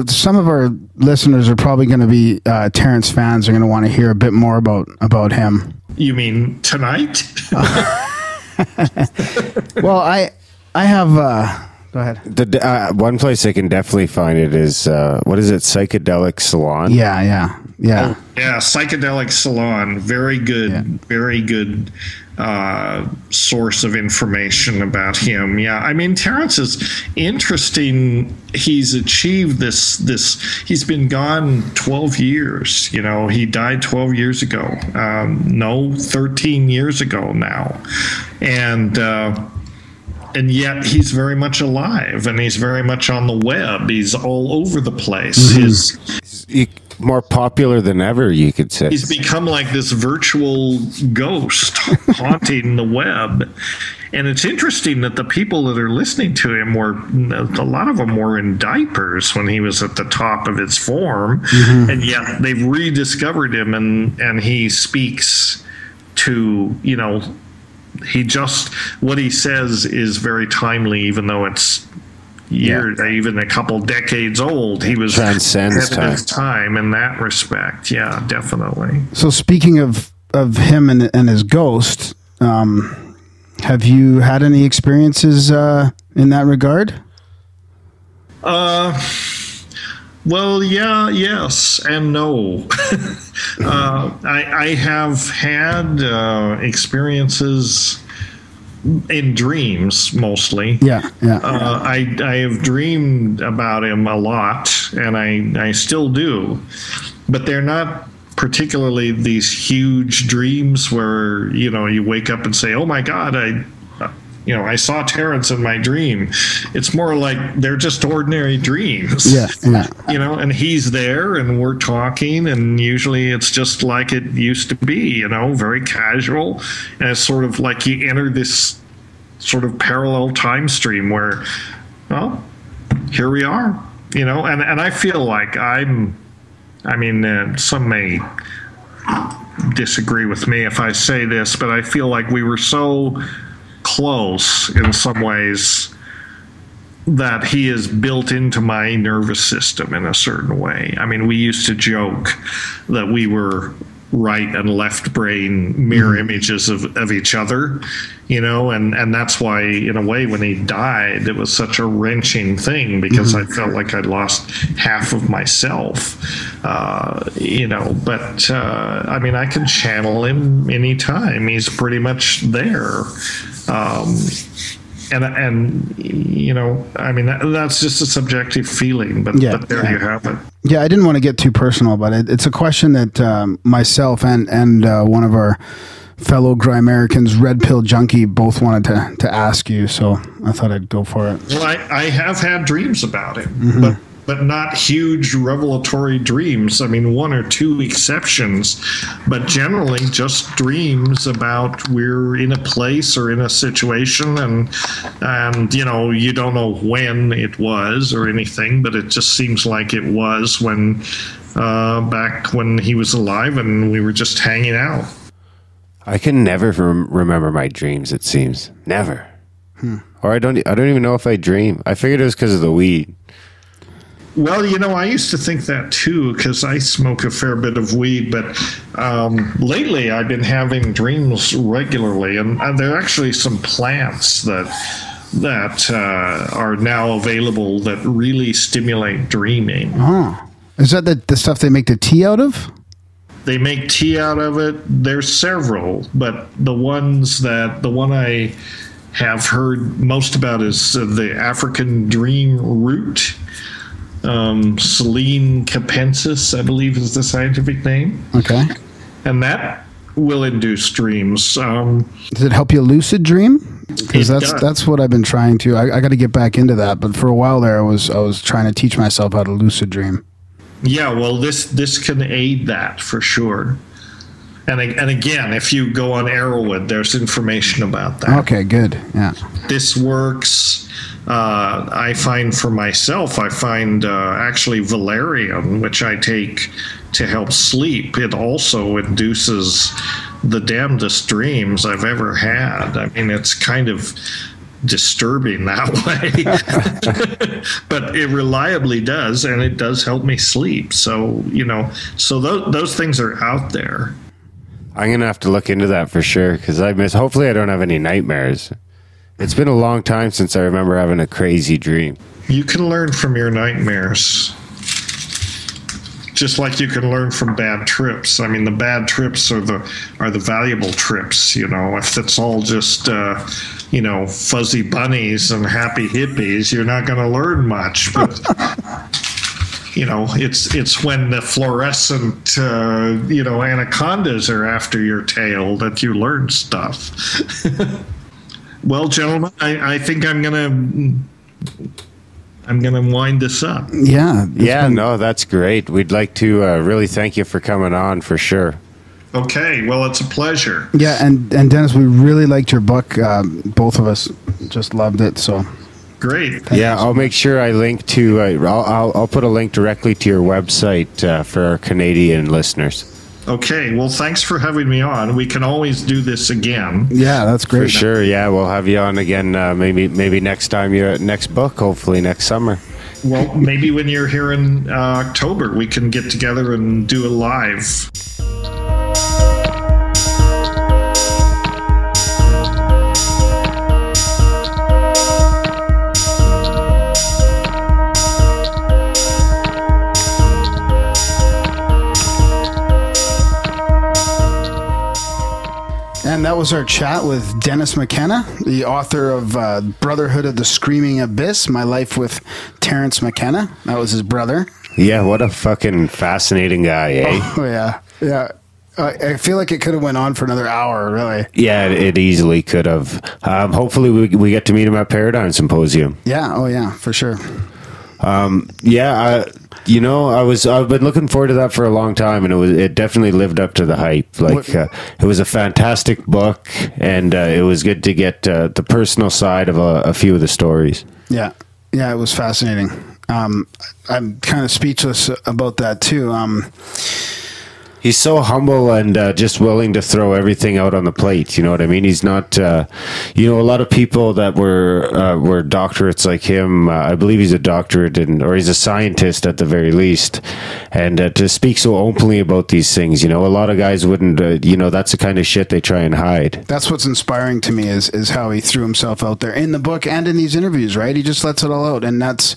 some of our listeners are probably going to be Terrance fans, are going to want to hear a bit more about him. You mean tonight? Well, I have. Go ahead. The one place I can definitely find it is what is it? Psychedelic Salon. Yeah. Psychedelic Salon. Very good source of information about him. Yeah, I mean, Terrance is interesting. He's achieved this. He's been gone 12 years. He died 12 years ago. 13 years ago now, and yet he's very much alive, and he's very much on the web. He's all over the place. Mm-hmm. More popular than ever, you could say. He's become like this virtual ghost haunting the web. And it's interesting that the people that are listening to him a lot of them were in diapers when he was at the top of his form. Mm-hmm. And yet they've rediscovered him, and he speaks to, what he says is very timely, even though it's even a couple decades old. He was transcends ahead of his time in that respect. Yeah, definitely. So speaking of him and his ghost, have you had any experiences in that regard? Well, yeah, yes, and no. I have had experiences in dreams, mostly. Yeah. I have dreamed about him a lot, and I still do, but they're not particularly these huge dreams where you wake up and say, "Oh my God, I saw Terrance in my dream." It's more like they're just ordinary dreams. Yeah. And he's there, and we're talking, and usually it's just like it used to be, very casual, and it's sort of like you enter this sort of parallel time stream where, well, here we are, and I feel like some may disagree with me if I say this, but I feel like we were so close in some ways that he is built into my nervous system in a certain way. I mean, we used to joke that we were right and left brain mirror images of each other, and that's why, in a way, when he died, it was such a wrenching thing, because I felt like I'd lost half of myself, but I mean, I can channel him anytime. He's pretty much there. And I mean, that's just a subjective feeling, but there you have it. Yeah, I didn't want to get too personal, but it's a question that myself and one of our fellow Grimericans, Red Pill Junkie, both wanted to ask you, so I thought I'd go for it. Well, I have had dreams about him, but not huge revelatory dreams. I mean, one or two exceptions, but generally just dreams about we're in a place or in a situation, and you don't know when it was or anything, but it just seems like it was when back when he was alive and we were just hanging out. I can never remember my dreams, it seems. Never. Or I don't even know if I dream. I figured it was because of the weed. Well, I used to think that too, because I smoke a fair bit of weed, but lately I've been having dreams regularly, and there are actually some plants that are now available that really stimulate dreaming. Oh, is that the stuff they make the tea out of? They make tea out of it. There's several, but the one I have heard most about is the African dream root. Selene capensis, I believe, is the scientific name. Okay. And that will induce dreams. Does it help you lucid dream? Because that's what I've been trying to. I got to get back into that. But for a while there, I was trying to teach myself how to lucid dream. Yeah, well, this can aid that for sure. And again, if you go on Arrowwood, there's information about that. Okay, good. Yeah. This works. I find for myself, actually valerian, which I take to help sleep. It also induces the damnedest dreams I've ever had. I mean, it's kind of disturbing that way, but it reliably does, and it does help me sleep. So, those things are out there. I'm going to have to look into that for sure, because hopefully I don't have any nightmares. It's been a long time since I remember having a crazy dream. You can learn from your nightmares, just like you can learn from bad trips. I mean, the bad trips are the valuable trips. If it's all just fuzzy bunnies and happy hippies, you're not going to learn much. But it's when the fluorescent anacondas are after your tail that you learn stuff. Well, gentlemen, I think I'm gonna wind this up. Yeah. No, that's great. We'd like to really thank you for coming on, for sure. Okay. Well, it's a pleasure. Yeah, and Dennis, we really liked your book. Both of us just loved it. So great. Thanks. I'll make sure I link to. I'll put a link directly to your website for our Canadian listeners. Okay, well, thanks for having me on. We can always do this again. Yeah, that's great. For sure, yeah. We'll have you on again maybe next time you're at next book, hopefully next summer. Well, maybe when you're here in October, we can get together and do a live. And that was our chat with Dennis Mckenna, the author of Brotherhood of the Screaming Abyss, My Life with Terrance Mckenna. That was his brother. Yeah, what a fucking fascinating guy, eh? Oh, yeah. Yeah. I feel like it could have went on for another hour, really. Yeah, it easily could have. Hopefully we get to meet him at Paradigm Symposium. Yeah, oh yeah, for sure. I've been looking forward to that for a long time, and it definitely lived up to the hype. Like, it was a fantastic book, and it was good to get the personal side of a few of the stories. Yeah, it was fascinating. I'm kind of speechless about that too. He's so humble and just willing to throw everything out on the plate. You know what I mean? He's not, a lot of people that were doctorates like him. I believe he's a doctorate or he's a scientist at the very least. And to speak so openly about these things, a lot of guys wouldn't, that's the kind of shit they try and hide. That's what's inspiring to me is how he threw himself out there in the book and in these interviews, right? He just lets it all out. And that's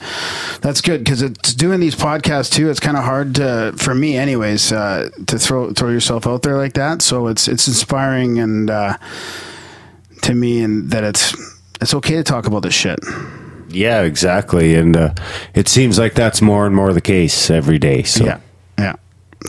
good, because it's doing these podcasts too. It's kind of hard for me anyways, to throw yourself out there like that. So it's inspiring and to me, and that it's okay to talk about this shit. Yeah, exactly. And it seems like that's more and more the case every day. So yeah.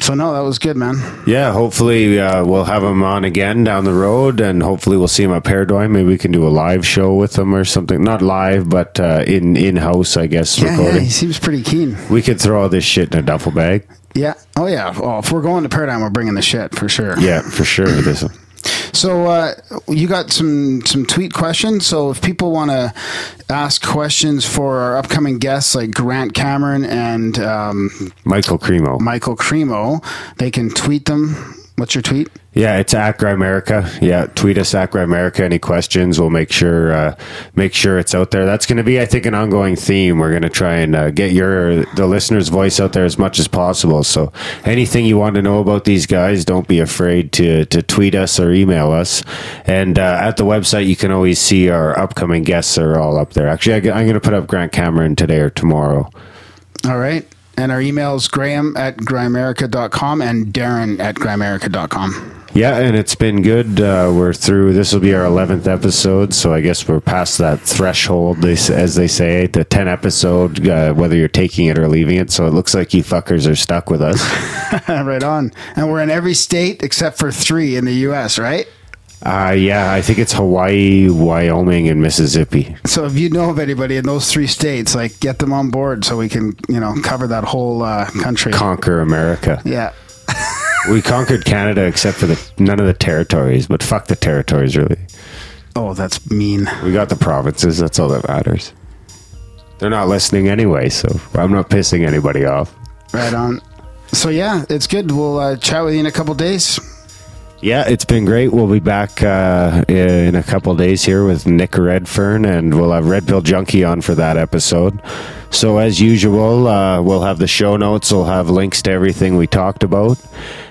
So no, that was good, man. Yeah, hopefully we'll have him on again down the road, and hopefully we'll see him at Paradigm. Maybe we can do a live show with him or something. Not live, but in-house, I guess, recording. Yeah, he seems pretty keen. We could throw all this shit in a duffel bag. Yeah. Oh, yeah. Well, if we're going to Paradigm, we're bringing the shit for sure. Yeah, for sure. So you got some tweet questions. So if people want to ask questions for our upcoming guests like Grant Cameron and Michael Cremo, they can tweet them. What's your tweet? Yeah, it's at Grimerica. Yeah, tweet us at Grimerica. Any questions? We'll make sure it's out there. That's going to be, I think, an ongoing theme. We're going to try and get the listener's voice out there as much as possible. So anything you want to know about these guys, don't be afraid to tweet us or email us. And at the website, you can always see our upcoming guests are all up there. Actually, I'm going to put up Grant Cameron today or tomorrow. All right. And our email is graham@grimerica.com and darren@grimerica.com. Yeah, and it's been good. We're through. This will be our 11th episode, so I guess we're past that threshold, as they say, the 10 episode, whether you're taking it or leaving it. So it looks like you fuckers are stuck with us. Right on. And we're in every state except for 3 in the U.S., right? Yeah, I think it's Hawaii, Wyoming, and Mississippi. So if you know of anybody in those 3 states, like, get them on board so we can, cover that whole country. Conquer America. Yeah. We conquered Canada except for none of the territories, but fuck the territories, really. Oh, that's mean. We got the provinces. That's all that matters. They're not listening anyway, so I'm not pissing anybody off. Right on. So yeah, it's good. We'll chat with you in a couple days. Yeah, it's been great. We'll be back in a couple days here with Nick Redfern, and we'll have Red Pill Junkie on for that episode. So as usual, we'll have the show notes. We'll have links to everything we talked about,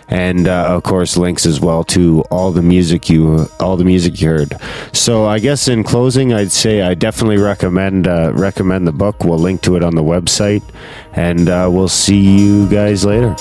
and of course links as well to all the music you heard. So I guess in closing, I'd say I definitely recommend the book. We'll link to it on the website, and we'll see you guys later.